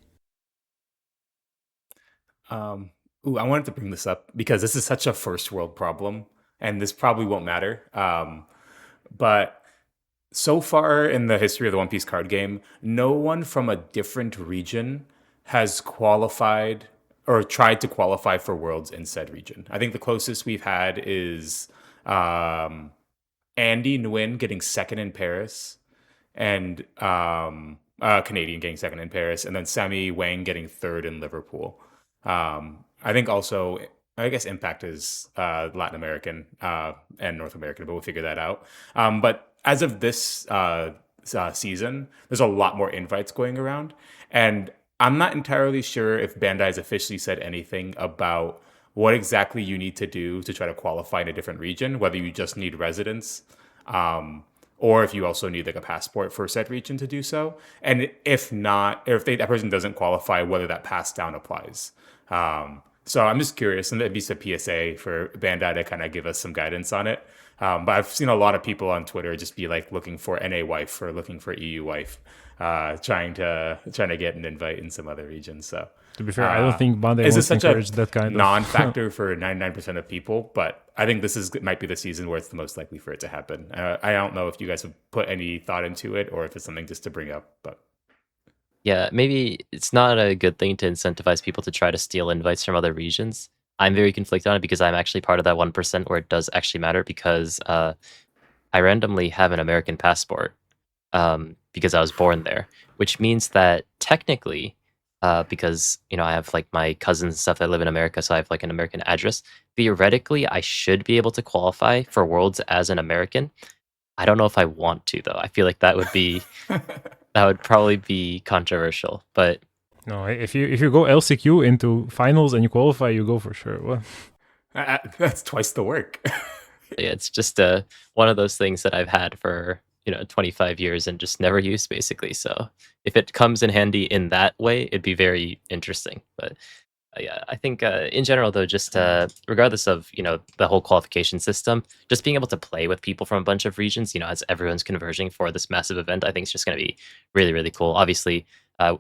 [SPEAKER 1] I wanted to bring this up because this is such a first world problem, and this probably won't matter. But so far in the history of the One Piece card game, no one from a different region has qualified or tried to qualify for Worlds in said region. I think the closest we've had is Andy Nguyen getting second in Paris, and Canadian getting second in Paris, and then Sammy Wang getting third in Liverpool. I think also, I guess Impact is Latin American and North American, but we'll figure that out. But as of this season, there's a lot more invites going around, and I'm not entirely sure if Bandai has officially said anything about what exactly you need to do to try to qualify in a different region, whether you just need residence, or if you also need like a passport for said region to do so. And if not, or if that person doesn't qualify, whether that pass down applies. So I'm just curious, and that'd be some PSA for Bandai to kind of give us some guidance on it. But I've seen a lot of people on Twitter just be like looking for NA wife or looking for EU wife, trying to get an invite in some other regions. So
[SPEAKER 3] to be fair, I don't think Bandai wants to encourage that kind of
[SPEAKER 1] non-factor for 99% of people, but I think this might be the season where it's the most likely for it to happen. I don't know if you guys have put any thought into it or if it's something just to bring up, but
[SPEAKER 2] yeah, maybe it's not a good thing to incentivize people to try to steal invites from other regions. I'm very conflicted on it because I'm actually part of that 1% where it does actually matter, because I randomly have an American passport because I was born there, which means that technically, because, you know, I have like my cousins and stuff that live in America, so I have like an American address. Theoretically, I should be able to qualify for Worlds as an American. I don't know if I want to, though. I feel like that would be that would probably be controversial. But
[SPEAKER 3] no, if you go LCQ into finals and you qualify, you go for sure. Well,
[SPEAKER 1] that's twice the work.
[SPEAKER 2] yeah, it's just one of those things that I've had for 25 years and just never used, basically. So if it comes in handy in that way, it'd be very interesting. But yeah, I think in general, though, just regardless of the whole qualification system, just being able to play with people from a bunch of regions, as everyone's converging for this massive event, I think it's just going to be really, really cool. Obviously,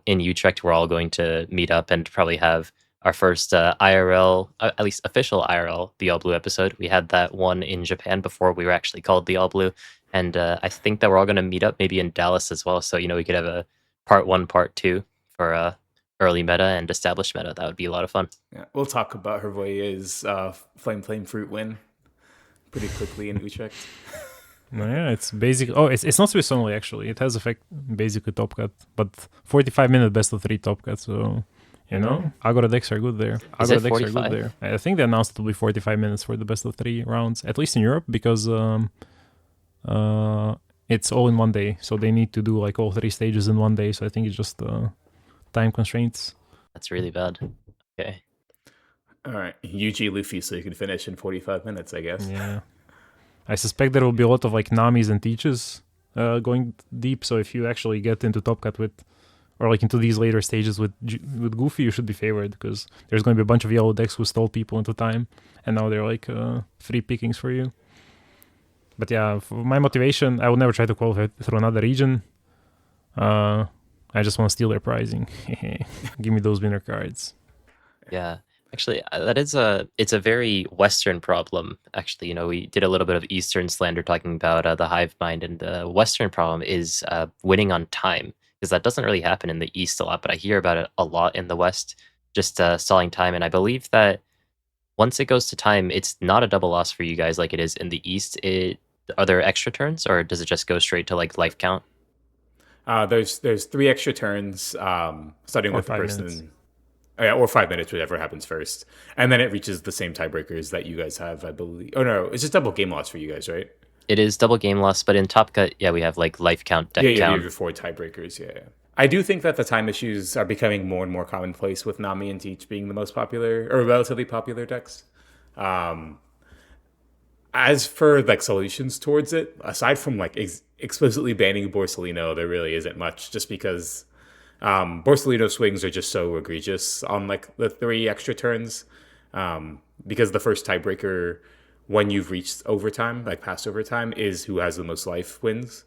[SPEAKER 2] in Utrecht, we're all going to meet up and probably have our first IRL, at least official IRL, the All Blue episode. We had that one in Japan before we were actually called the All Blue, and I think that we're all going to meet up maybe in Dallas as well. So we could have a part 1, part 2 for early meta and established meta. That would be a lot of fun.
[SPEAKER 1] Yeah, we'll talk about Hrvoje's Flame Fruit win pretty quickly in Utrecht.
[SPEAKER 3] No, yeah, it's basic. Oh, it's not Swiss only, actually. It has effect basically top cut, but 45-minute best of 3 top cut. So Agora decks are good there.
[SPEAKER 2] Agora decks are good there.
[SPEAKER 3] I think they announced it will be 45 minutes for the best of 3 rounds, at least in Europe, because it's all in one day. So they need to do like all 3 stages in one day. So I think it's just time constraints.
[SPEAKER 2] That's really bad. Okay.
[SPEAKER 1] All right, UG Luffy, so you can finish in 45 minutes, I guess.
[SPEAKER 3] Yeah. I suspect there will be a lot of like Namis and Teaches going deep. So if you actually get into Top Cut or like into these later stages with Goofy, you should be favored, because there's going to be a bunch of yellow decks who stole people into time, and now they're like free pickings for you. But yeah, for my motivation, I will never try to qualify through another region. I just want to steal their prizing. Give me those winner cards.
[SPEAKER 2] Yeah. Actually, it's a very Western problem. Actually, we did a little bit of Eastern slander talking about the hive mind, and the Western problem is winning on time, because that doesn't really happen in the East a lot, but I hear about it a lot in the West, just stalling time. And I believe that once it goes to time, it's not a double loss for you guys like it is in the East. Are there extra turns, or does it just go straight to like life count?
[SPEAKER 1] There's 3 extra turns, starting with the person.
[SPEAKER 3] Minutes.
[SPEAKER 1] Or 5 minutes, whatever happens first. And then it reaches the same tiebreakers that you guys have, I believe. Oh, no, it's just double game loss for you guys, right?
[SPEAKER 2] It is double game loss, but in Top Cut, yeah, we have like life count, deck count.
[SPEAKER 1] Yeah, 4 tiebreakers, yeah. I do think that the time issues are becoming more and more commonplace with Nami and Teach being the most popular or relatively popular decks. Um, as for like solutions towards it, aside from like explicitly banning Borsalino, there really isn't much. Just because Borsalino swings are just so egregious on like the 3 extra turns. Because the first tiebreaker when you've reached overtime, like past overtime, is who has the most life wins.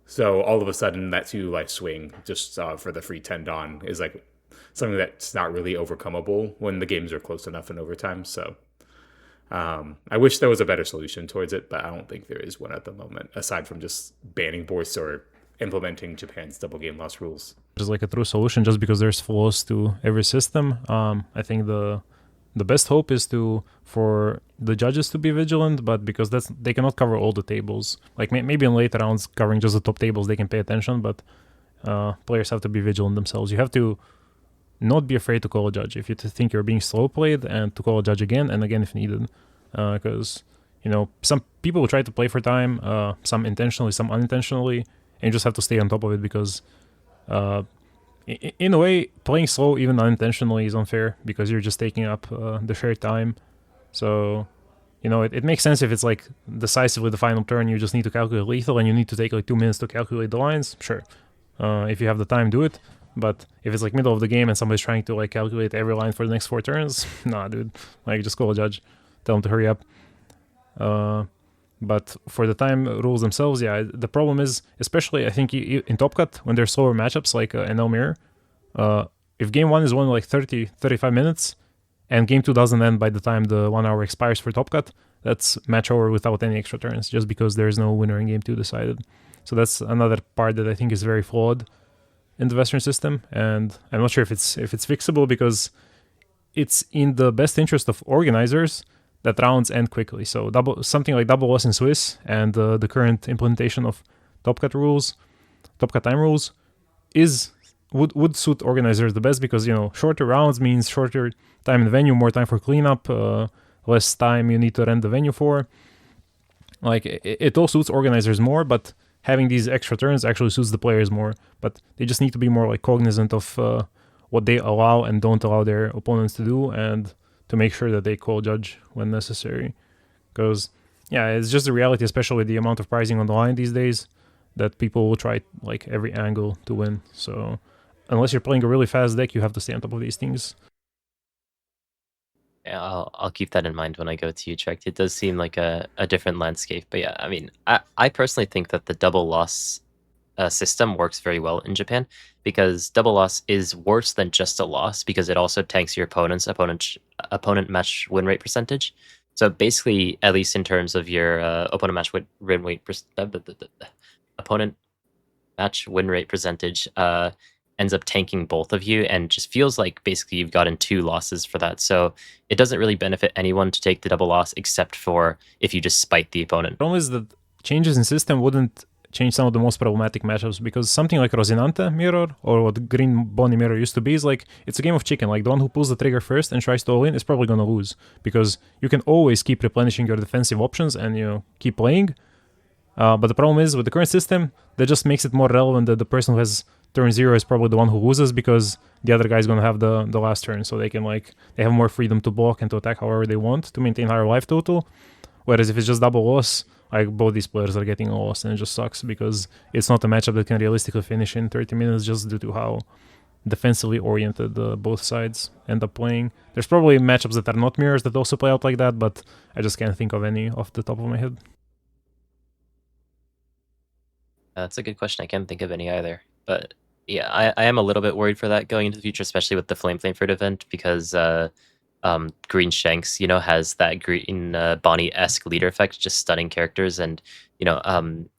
[SPEAKER 1] So all of a sudden, that 2 life swing just for the free 10 Dawn is like something that's not really overcomeable when the games are close enough in overtime. So I wish there was a better solution towards it, but I don't think there is one at the moment, aside from just banning Borst or implementing Japan's double game loss rules.
[SPEAKER 3] There's like a true solution just because there's flaws to every system. I think the best hope is for the judges to be vigilant, but because they cannot cover all the tables. Like maybe in later rounds, covering just the top tables, they can pay attention, but players have to be vigilant themselves. You have to not be afraid to call a judge if you think you're being slow played, and to call a judge again and again if needed. Because some people will try to play for time, some intentionally, some unintentionally, and you just have to stay on top of it because in a way, playing slow even unintentionally is unfair because you're just taking up the shared time. So, it makes sense if it's like decisively the final turn, you just need to calculate lethal and you need to take like 2 minutes to calculate the lines. Sure. If you have the time, do it. But if it's like middle of the game and somebody's trying to like calculate every line for the next 4 turns, nah, dude. Like, just call a judge, tell him to hurry up. But for the time rules themselves, yeah, the problem is, especially I think in Top Cut, when there's slower matchups like NL Mirror, if game 1 is won like 35 minutes, and game 2 doesn't end by the time the 1 hour expires for Top Cut, that's match over without any extra turns, just because there's no winner in game 2 decided. So that's another part that I think is very flawed in the Western system, and I'm not sure if it's fixable, because it's in the best interest of organizers that rounds end quickly. So something like double loss in Swiss and the current implementation of Top Cut time rules would suit organizers the best, because shorter rounds means shorter time in the venue, more time for cleanup, less time you need to rent the venue for. Like it all suits organizers more, but having these extra turns actually suits the players more. But they just need to be more like cognizant of what they allow and don't allow their opponents to do, and to make sure that they call judge when necessary. Because it's just the reality, especially with the amount of pricing on the line these days, that people will try like every angle to win. So unless you're playing a really fast deck, you have to stay on top of these things.
[SPEAKER 2] Yeah, I'll keep that in mind when I go to Utrecht. It does seem like a different landscape, but yeah, I mean, I personally think that the double loss system works very well in Japan, because double loss is worse than just a loss, because it also tanks your opponent match win rate percentage. So basically, at least in terms of your opponent match win rate percentage, ends up tanking both of you, and just feels like basically you've gotten 2 losses for that. So it doesn't really benefit anyone to take the double loss, except for if you just spite the opponent.
[SPEAKER 3] The problem is that changes in system wouldn't change some of the most problematic matchups, because something like Rosinante Mirror, or what Green Bonnie Mirror used to be, is like, it's a game of chicken. Like, the one who pulls the trigger first and tries to all in is probably going to lose, because you can always keep replenishing your defensive options and keep playing. But the problem is, with the current system, that just makes it more relevant that the person who has turn 0 is probably the one who loses, because the other guy is going to have the last turn, so they have more freedom to block and to attack however they want to maintain higher life total. Whereas if it's just double loss, like, both these players are getting lost, and it just sucks, because it's not a matchup that can realistically finish in 30 minutes, just due to how defensively oriented both sides end up playing. There's probably matchups that are not mirrors that also play out like that, but I just can't think of any off the top of my head.
[SPEAKER 2] That's a good question. I can't think of any either. But yeah, I am a little bit worried for that going into the future, especially with the Flame Fruit event, because Green Shanks, has that Green Bonnie-esque leader effect, just stunning characters. And,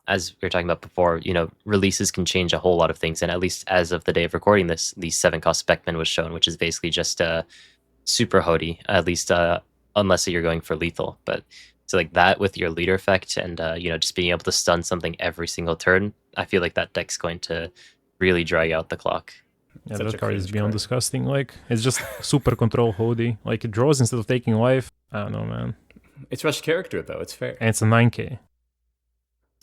[SPEAKER 2] as we were talking about before, releases can change a whole lot of things. And at least as of the day of recording this, the 7-cost Beckman was shown, which is basically just super Hody, at least unless you're going for lethal. But so like that with your leader effect and, just being able to stun something every single turn, I feel like that deck's going to really drag out the clock.
[SPEAKER 3] Yeah, that card is beyond disgusting. Like, it's just super control Hody. Like, it draws instead of taking life. I don't know, man.
[SPEAKER 1] It's rush character, though. It's fair.
[SPEAKER 3] And it's a 9k.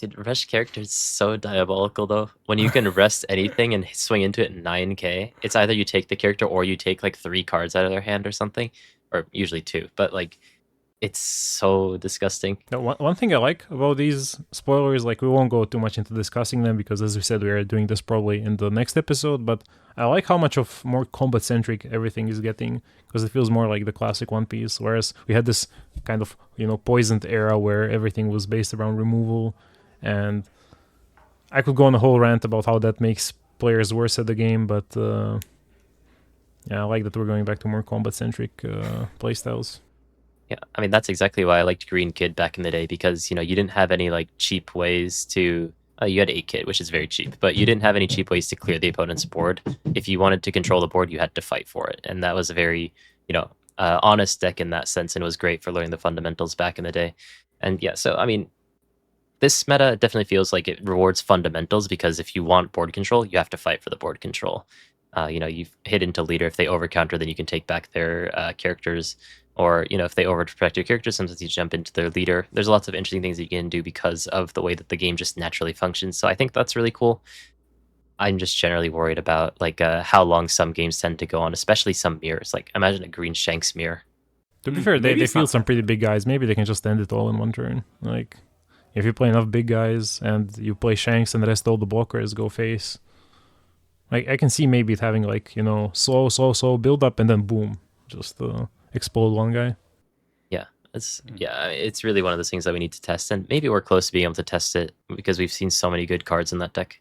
[SPEAKER 2] Dude, rush character is so diabolical though. When you can rest anything and swing into it in 9k, it's either you take the character or you take like 3 cards out of their hand or something, or usually 2. But like, it's so disgusting.
[SPEAKER 3] Now, one thing I like about these spoilers, like we won't go too much into discussing them because, as we said, we are doing this probably in the next episode. But I like how much of more combat centric everything is getting, because it feels more like the classic One Piece. Whereas we had this kind of poisoned era where everything was based around removal, and I could go on a whole rant about how that makes players worse at the game. But yeah, I like that we're going back to more combat centric playstyles.
[SPEAKER 2] Yeah, I mean, that's exactly why I liked Green Kid back in the day, because, you didn't have any, like, cheap ways to... you had 8 Kid, which is very cheap, but you didn't have any cheap ways to clear the opponent's board. If you wanted to control the board, you had to fight for it, and that was a very, honest deck in that sense, and it was great for learning the fundamentals back in the day. And yeah, so, I mean, this meta definitely feels like it rewards fundamentals, because if you want board control, you have to fight for the board control. You've hit into leader. If they overcounter, then you can take back their characters. Or, if they overprotect your character, sometimes you jump into their leader. There's lots of interesting things that you can do because of the way that the game just naturally functions. So I think that's really cool. I'm just generally worried about like how long some games tend to go on, especially some mirrors. Like imagine a green Shanks mirror.
[SPEAKER 3] To be fair, they field some pretty big guys. Maybe they can just end it all in one turn. Like, if you play enough big guys and you play Shanks and the rest all the blockers go face, like I can see maybe it having like slow build up and then boom, just explode one guy.
[SPEAKER 2] Yeah, it's really one of those things that we need to test, and maybe we're close to being able to test it because we've seen so many good cards in that deck.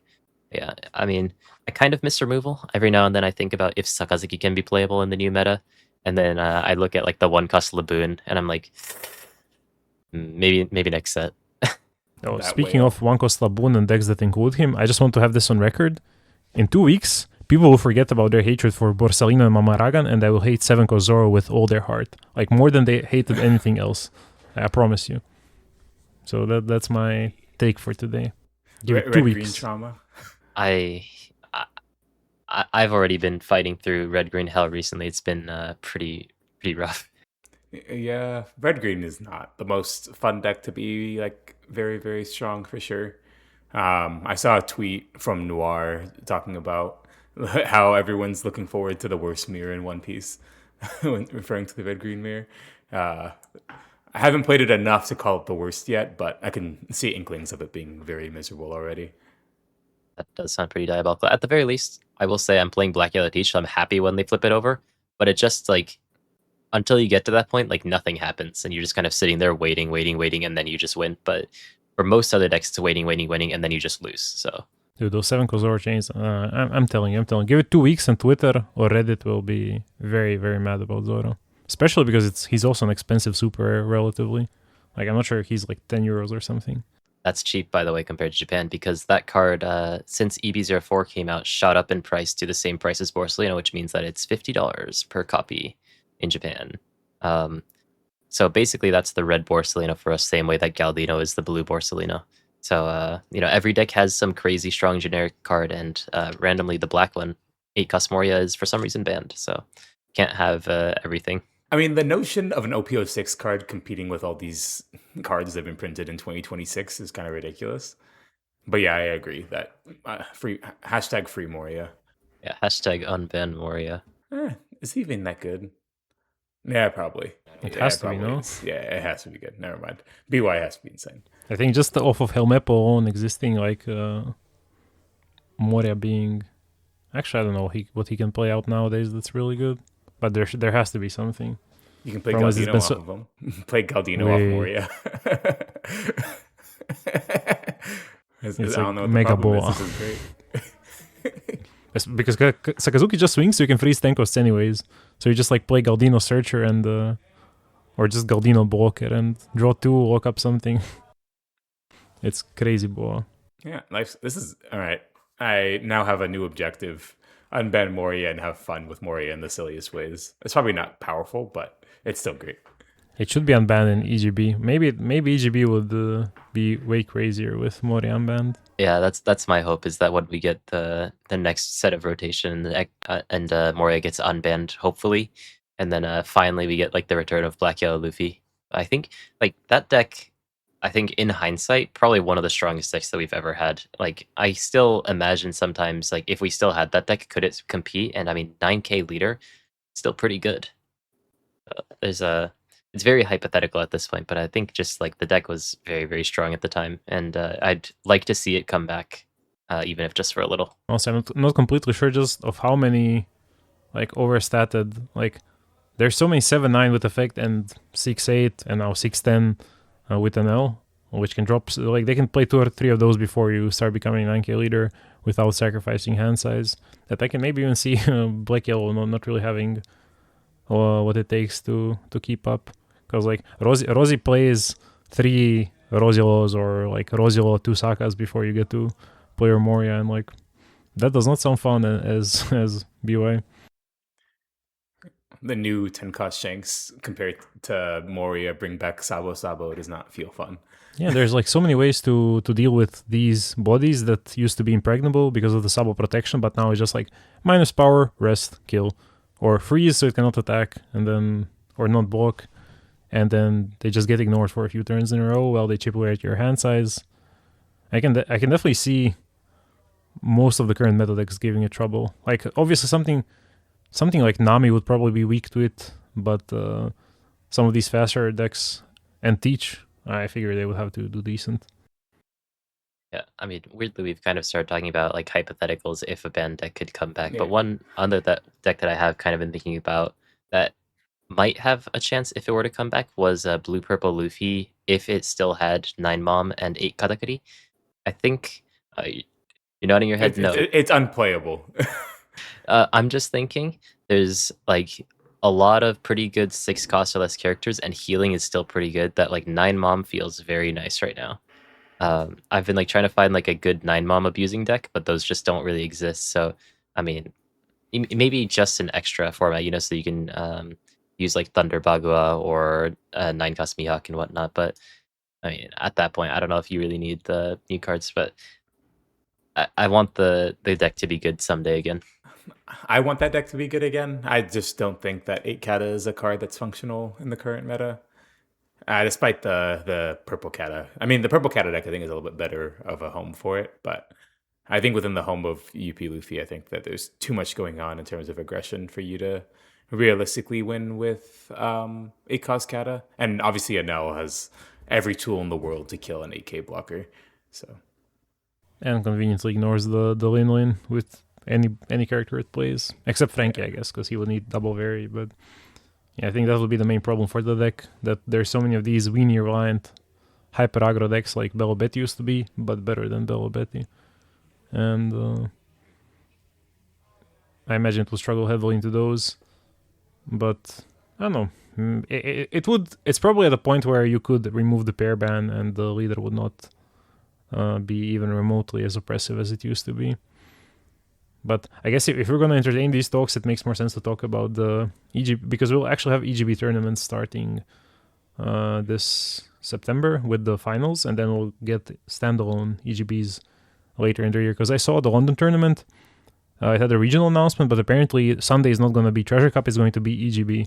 [SPEAKER 2] Yeah, I mean, I kind of miss removal. Every now and then I think about if Sakazuki can be playable in the new meta, and then I look at like the 1-cost Laboon, and I'm like, maybe next set.
[SPEAKER 3] Speaking of 1-cost Laboon and decks that include him, I just want to have this on record. In 2 weeks, people will forget about their hatred for Borsalino and Mamaragan, and they will hate 7-cost Zoro with all their heart. Like, more than they hated anything else. I promise you. So that's my take for today. Give it 2 weeks.
[SPEAKER 1] Green trauma.
[SPEAKER 2] I've already been fighting through red-green hell recently. It's been pretty rough.
[SPEAKER 1] Yeah, red-green is not the most fun deck to be like very, very strong for sure. I saw a tweet from Noir talking about how everyone's looking forward to the worst mirror in One Piece, when referring to the red-green mirror. I haven't played it enough to call it the worst yet, but I can see inklings of it being very miserable already.
[SPEAKER 2] That does sound pretty diabolical. At the very least, I will say I'm playing Black Yellow Teach, so I'm happy when they flip it over. But it just, like, until you get to that point, like, nothing happens. And you're just kind of sitting there waiting, and then you just win. But for most other decks, it's waiting, and then you just lose. So,
[SPEAKER 3] dude, those 7-cost Zoro chains, I'm telling you. Give it 2 weeks and Twitter or Reddit will be very, very mad about Zoro. Especially because he's also an expensive super rare, relatively. Like, I'm not sure if he's like 10 euros or something.
[SPEAKER 2] That's cheap, by the way, compared to Japan, because that card, since EB04 came out, shot up in price to the same price as Borsalino, which means that it's $50 per copy in Japan. So basically, that's the red Borsalino for us, same way that Galdino is the blue Borsalino. So, every deck has some crazy strong generic card, and randomly the black one, 8-cost Moria, is for some reason banned. So can't have everything.
[SPEAKER 1] I mean, the notion of an OP06 card competing with all these cards that have been printed in 2026 is kind of ridiculous. But yeah, I agree that free Moria.
[SPEAKER 2] Yeah, #unban Moria.
[SPEAKER 1] Is he even that good? Yeah, probably.
[SPEAKER 3] It has to be, no?
[SPEAKER 1] Yeah, it has to be good. Never mind. BY has to be insane.
[SPEAKER 3] I think just off of Helmepo alone existing, like Moria being... Actually, I don't know what he can play out nowadays that's really good. But there has to be something.
[SPEAKER 1] You can play Galdino off of him. Play Galdino off Moria.
[SPEAKER 3] It's like Mega Boa.
[SPEAKER 1] This is great.
[SPEAKER 3] Because Sakazuki just swings, so you can freeze 10 costs anyways. So you just like play Galdino Searcher and or just Galdino Blocker and draw 2, lock up something. It's crazy Boa.
[SPEAKER 1] Yeah, this is all right. I now have a new objective. Unban Moria and have fun with Moria in the silliest ways. It's probably not powerful, but it's still great.
[SPEAKER 3] It should be unbanned in EGB. Maybe EGB would be way crazier with Moria unbanned.
[SPEAKER 2] Yeah, that's my hope, is that when we get the next set of rotation and Moria gets unbanned, hopefully, and then finally we get like the return of Black Yellow Luffy. I think like that deck I think in hindsight, probably one of the strongest decks that we've ever had. Like, I still imagine sometimes, like, if we still had that deck, could it compete? And I mean, 9k leader, still pretty good. It's very hypothetical at this point, but I think just like the deck was very, very strong at the time, and I'd like to see it come back, even if just for a little.
[SPEAKER 3] Also, I'm not completely sure just of how many like overstated, like there's so many 7-9 with effect and 6-8 and now 6-10 with an L, which can drop, like they can play 2 or 3 of those before you start becoming 9k leader without sacrificing hand size. That I can maybe even see black yellow not really having what it takes to keep up, because like Rosie plays 3 Rosielos or like Rosielo 2 Sakas before you get to play Moria, and like that does not sound fun as BY.
[SPEAKER 1] The new 10 cost Shanks compared to Moria bring back Sabo Sabo does not feel fun.
[SPEAKER 3] Yeah, there's like so many ways to deal with these bodies that used to be impregnable because of the Sabo protection, but now it's just like minus power, rest, kill, or freeze so it cannot attack, and then or not block, and then they just get ignored for a few turns in a row while they chip away at your hand size. I can definitely see most of the current meta decks giving it trouble. Like obviously something like Nami would probably be weak to it, but some of these faster decks and Teach, I figure they would have to do decent.
[SPEAKER 2] Yeah, I mean, weirdly, we've kind of started talking about like hypotheticals if a band deck could come back.
[SPEAKER 1] Yeah.
[SPEAKER 2] But one other deck that I have kind of been thinking about that might have a chance if it were to come back was Blue Purple Luffy if it still had 9 Mom and 8 Katakuri. I think you're nodding your head. No,
[SPEAKER 1] it's unplayable.
[SPEAKER 2] I'm just thinking there's like a lot of pretty good 6 cost or less characters, and healing is still pretty good. That like 9 Mom feels very nice right now. I've been like trying to find like a good 9 Mom abusing deck, but those just don't really exist. So, I mean, maybe just an extra format, you know, so you can use like Thunder Bagua or 9 cost Mihawk and whatnot. But I mean, at that point, I don't know if you really need the new cards, but I want the deck to be good someday again.
[SPEAKER 1] I want that deck to be good again. I just don't think that 8 Kata is a card that's functional in the current meta. Despite the Purple Kata. I mean, the Purple Kata deck I think is a little bit better of a home for it, but I think within the home of UP Luffy, I think that there's too much going on in terms of aggression for you to realistically win with 8 cost Kata. And obviously Anel has every tool in the world to kill an 8k blocker. So,
[SPEAKER 3] and conveniently ignores the lane with any character it plays, except Frankie, I guess, because he would need double vary. But yeah, I think that would be the main problem for the deck, that there's so many of these weenie reliant hyper aggro decks like Bello Betty used to be, but better than Bello Betty. And I imagine it will struggle heavily into those. But I don't know. It's probably at a point where you could remove the pair ban and the leader would not be even remotely as oppressive as it used to be. But I guess if we're going to entertain these talks, it makes more sense to talk about the EGB, because we'll actually have EGB tournaments starting this September with the finals, and then we'll get standalone EGBs later in the year. Because I saw the London tournament, it had a regional announcement, but apparently Sunday is not going to be Treasure Cup, it's going to be EGB.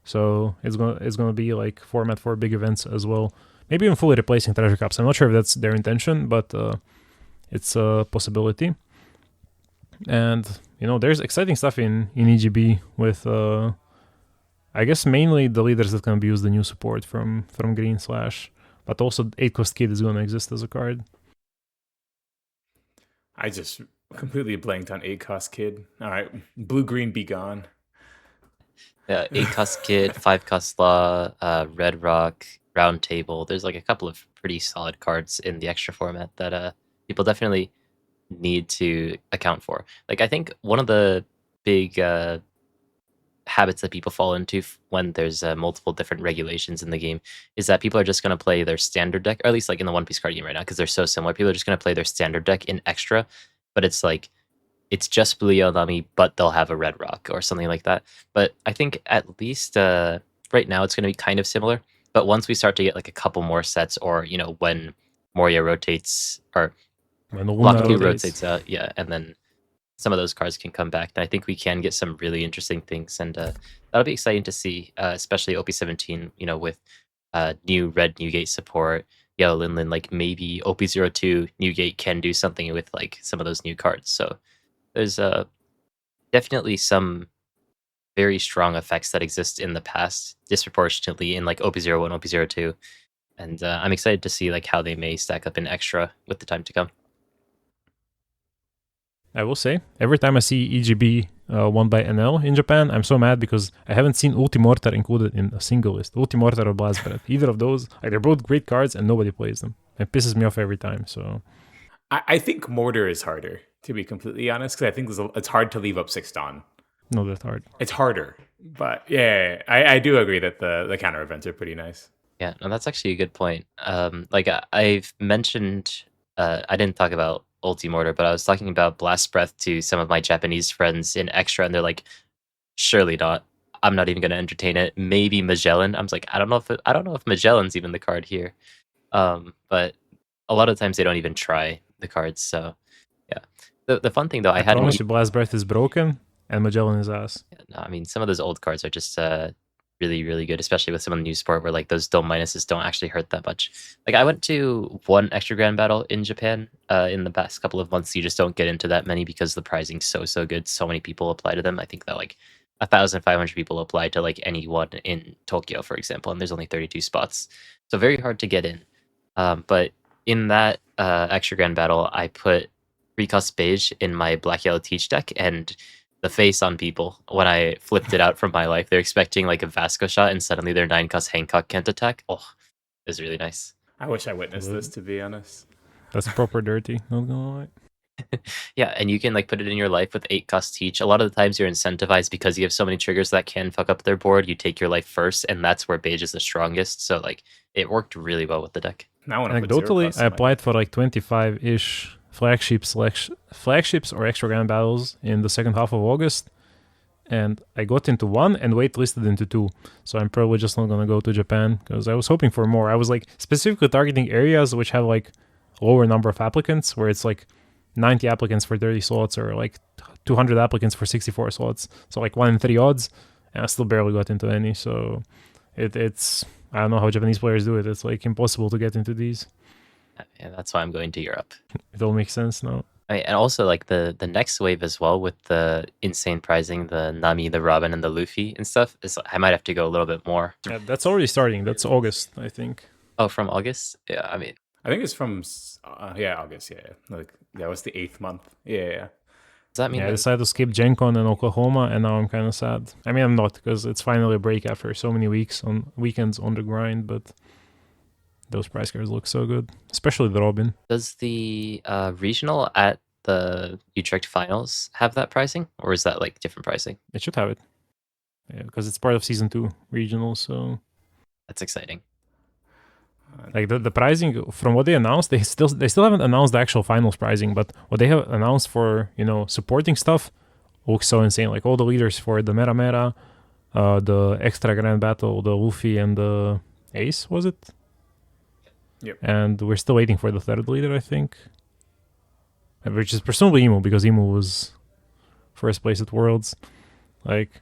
[SPEAKER 3] So it's going to be like format for big events as well. Maybe even fully replacing Treasure Cups. I'm not sure if that's their intention, but it's a possibility. And you know, there's exciting stuff in EGB with I guess mainly the leaders that can abuse the new support from Green Slash, but also 8 cost Kid is going to exist as a card.
[SPEAKER 1] I just completely blanked on 8 cost Kid. All right, blue green be gone.
[SPEAKER 2] Yeah, 8 cost Kid, 5 cost Law, Red Rock, Round Table. There's like a couple of pretty solid cards in the extra format that people definitely need to account for. Like, I think one of the big habits that people fall into when there's multiple different regulations in the game is that people are just going to play their standard deck, or at least like in the One Piece card game right now, because they're so similar. People are just going to play their standard deck in extra, but it's like it's just Blue Yonami, but they'll have a Red Rock or something like that. But I think at least right now it's going to be kind of similar. But once we start to get like a couple more sets, or you know, when Moria rotates, or Block 2 rotates out, yeah, and then some of those cards can come back. And I think we can get some really interesting things, and that'll be exciting to see, especially OP17, you know, with new Red Newgate support, yo, Linlin, like maybe OP02 Newgate can do something with like some of those new cards. So there's definitely some very strong effects that exist in the past disproportionately in like OP01, OP02. And I'm excited to see like how they may stack up in extra with the time to come.
[SPEAKER 3] I will say, every time I see EGB won by NL in Japan, I'm so mad because I haven't seen Ultimortar included in a single list. Ultimortar or Blast Breath. Either of those, like, they're both great cards and nobody plays them. It pisses me off every time, so...
[SPEAKER 1] I think Mortar is harder, to be completely honest, because I think it's hard to leave up 6 Dawn.
[SPEAKER 3] No, that's hard.
[SPEAKER 1] It's harder, but yeah, I do agree that the counter events are pretty nice.
[SPEAKER 2] Yeah, no, that's actually a good point. Like I've mentioned, I didn't talk about Ultimortar, but I was talking about Blast Breath to some of my Japanese friends in extra, and they're like, "Surely not. I'm not even going to entertain it. Maybe Magellan." I was like, I don't know if Magellan's even the card here. But a lot of times they don't even try the cards. So yeah, the fun thing though, I had
[SPEAKER 3] promise you, Blast Breath is broken and Magellan is ass.
[SPEAKER 2] Yeah, no, I mean, some of those old cards are just really, really good, especially with some of the new sport where like those dome minuses don't actually hurt that much. Like I went to one extra grand battle in Japan in the past couple of months. You just don't get into that many because the pricing's so good. So many people apply to them. I think that like 1,500 people apply to like any one in Tokyo, for example, and there's only 32 spots. So very hard to get in. But in that extra grand battle, I put Recast Beige in my Black Yellow Teach deck, and the face on people when I flipped it out from my life. They're expecting like a Vasco shot, and suddenly their 9-cost Hancock can't attack. Oh, it was really nice.
[SPEAKER 1] I wish I witnessed this, to be honest.
[SPEAKER 3] That's proper dirty, not gonna lie.
[SPEAKER 2] Yeah, and you can like put it in your life with 8-cost Teach. A lot of the times you're incentivized because you have so many triggers that can fuck up their board. You take your life first, and that's where Beige is the strongest. So like it worked really well with the deck.
[SPEAKER 1] Now
[SPEAKER 3] anecdotally, I applied for like 25-ish flagships or extra grand battles in the second half of August, and I got into one and waitlisted into 2. So I'm probably just not gonna go to Japan because I was hoping for more. I was like specifically targeting areas which have like lower number of applicants, where it's like 90 applicants for 30 slots or like 200 applicants for 64 slots. So like 1 in 3 odds, and I still barely got into any. So it's I don't know how Japanese players do it. It's like impossible to get into these.
[SPEAKER 2] Yeah, that's why I'm going to Europe.
[SPEAKER 3] It all makes sense now.
[SPEAKER 2] And also like the next wave as well with the insane pricing, the Nami, the Robin, and the Luffy and stuff. I might have to go a little bit more.
[SPEAKER 3] Yeah, that's already starting. That's August, I think.
[SPEAKER 2] Oh, from August? Yeah, I mean,
[SPEAKER 1] I think it's from August. Yeah, like that was the 8th month. Yeah.
[SPEAKER 2] Does that mean?
[SPEAKER 3] I decided to skip Gen Con and Oklahoma, and now I'm kind of sad. I mean, I'm not, because it's finally a break after so many weekends on the grind, but those price cards look so good, especially the Robin.
[SPEAKER 2] Does the regional at the Utrecht finals have that pricing, or is that like different pricing?
[SPEAKER 3] It should have it, yeah, because it's part of season 2 regional. So
[SPEAKER 2] that's exciting.
[SPEAKER 3] Like the pricing from what they announced, they still haven't announced the actual finals pricing, but what they have announced for supporting stuff looks so insane. Like all the leaders for the Mera, the extra grand battle, the Luffy and the Ace, was it?
[SPEAKER 1] Yep.
[SPEAKER 3] And we're still waiting for the third leader, I think, which is presumably Emu, because Emu was first place at Worlds. Like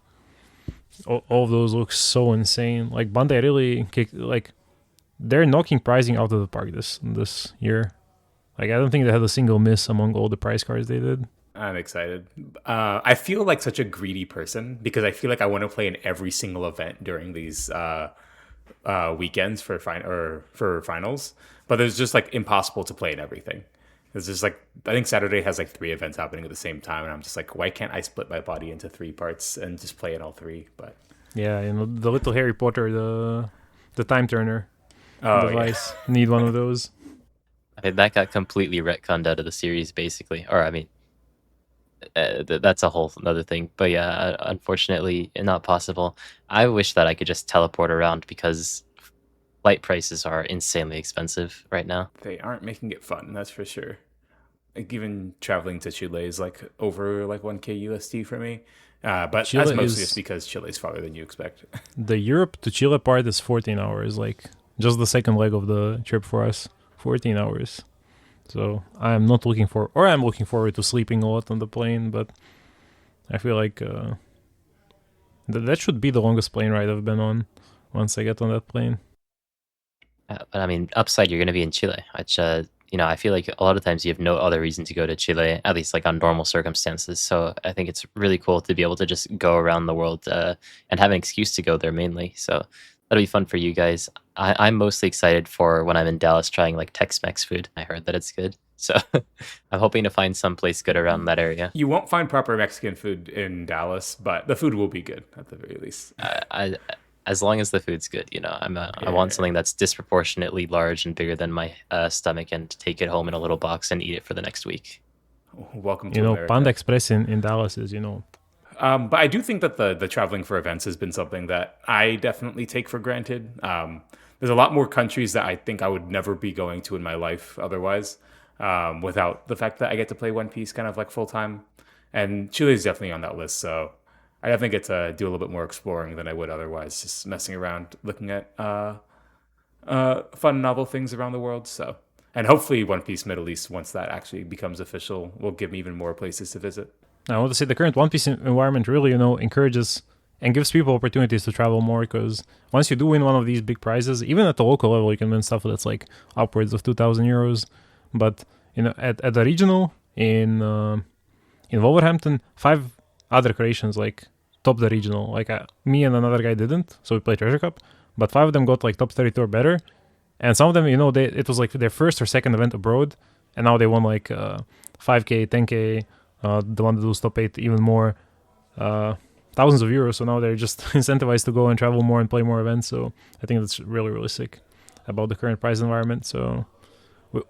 [SPEAKER 3] all of those look so insane. Like Bandai really kicked, like they're knocking pricing out of the park this year. Like I don't think they had a single miss among all the price cards they did.
[SPEAKER 1] I'm excited. I feel like such a greedy person because I feel like I want to play in every single event during these weekends for finals, but it's just like impossible to play in everything. It's just like I think Saturday has like 3 events happening at the same time, and I'm just like, why can't I split my body into 3 parts and just play in all 3? But
[SPEAKER 3] yeah, the little Harry Potter, the time turner device,
[SPEAKER 1] yeah.
[SPEAKER 3] Need one of those.
[SPEAKER 2] I mean, that got completely retconned out of the series, basically. Or I mean, that's a whole another thing. But yeah, unfortunately, not possible. I wish that I could just teleport around because flight prices are insanely expensive right now.
[SPEAKER 1] They aren't making it fun, that's for sure. Like even traveling to Chile is like over like 1K USD for me. But
[SPEAKER 3] Chile
[SPEAKER 1] that's mostly just because Chile's farther than you expect.
[SPEAKER 3] The Europe to Chile part is 14 hours, like just the second leg of the trip for us. 14 hours. So I'm looking forward to sleeping a lot on the plane, but I feel like that should be the longest plane ride I've been on once I get on that plane.
[SPEAKER 2] But I mean, upside, you're going to be in Chile, which, I feel like a lot of times you have no other reason to go to Chile, at least like on normal circumstances. So I think it's really cool to be able to just go around the world and have an excuse to go there mainly. So that'll be fun for you guys. I'm mostly excited for when I'm in Dallas trying like Tex-Mex food. I heard that it's good. So I'm hoping to find some place good around that area.
[SPEAKER 1] You won't find proper Mexican food in Dallas, but the food will be good at the very least.
[SPEAKER 2] As long as the food's good, I want something that's disproportionately large and bigger than my stomach, and to take it home in a little box and eat it for the next week.
[SPEAKER 1] Welcome to America.
[SPEAKER 3] Panda Express in Dallas is,
[SPEAKER 1] But I do think that the traveling for events has been something that I definitely take for granted. There's a lot more countries that I think I would never be going to in my life otherwise, without the fact that I get to play One Piece kind of like full time. And Chile is definitely on that list, so I definitely get to do a little bit more exploring than I would otherwise, just messing around, looking at fun, novel things around the world. So, and hopefully One Piece Middle East, once that actually becomes official, will give me even more places to visit.
[SPEAKER 3] I want to say the current One Piece environment really, encourages and gives people opportunities to travel more, because once you do win one of these big prizes, even at the local level, you can win stuff that's like upwards of 2,000 euros. But, at the regional in Wolverhampton, 5 other creations like top the regional. Like me and another guy didn't, so we played Treasure Cup, but 5 of them got like top 32 or better. And some of them, it was like their first or second event abroad, and now they won like 5K, 10K, the one that was top 8 even more, thousands of euros. So now they're just incentivized to go and travel more and play more events. So I think that's really, really sick about the current prize environment. So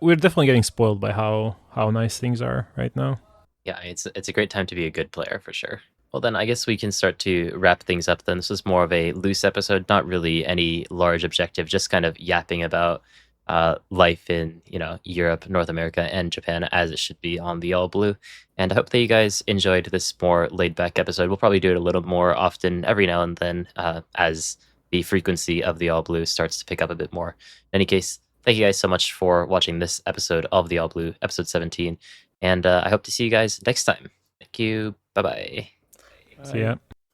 [SPEAKER 3] we're definitely getting spoiled by how nice things are right now.
[SPEAKER 2] Yeah, it's a great time to be a good player for sure. Well, then I guess we can start to wrap things up then. This was more of a loose episode, not really any large objective, just kind of yapping about life in, Europe, North America, and Japan, as it should be on the All Blue. And I hope that you guys enjoyed this more laid-back episode. We'll probably do it a little more often every now and then as the frequency of the All Blue starts to pick up a bit more. In any case, thank you guys so much for watching this episode of the All Blue, episode 17. And I hope to see you guys next time. Thank you. Bye-bye.
[SPEAKER 3] See ya.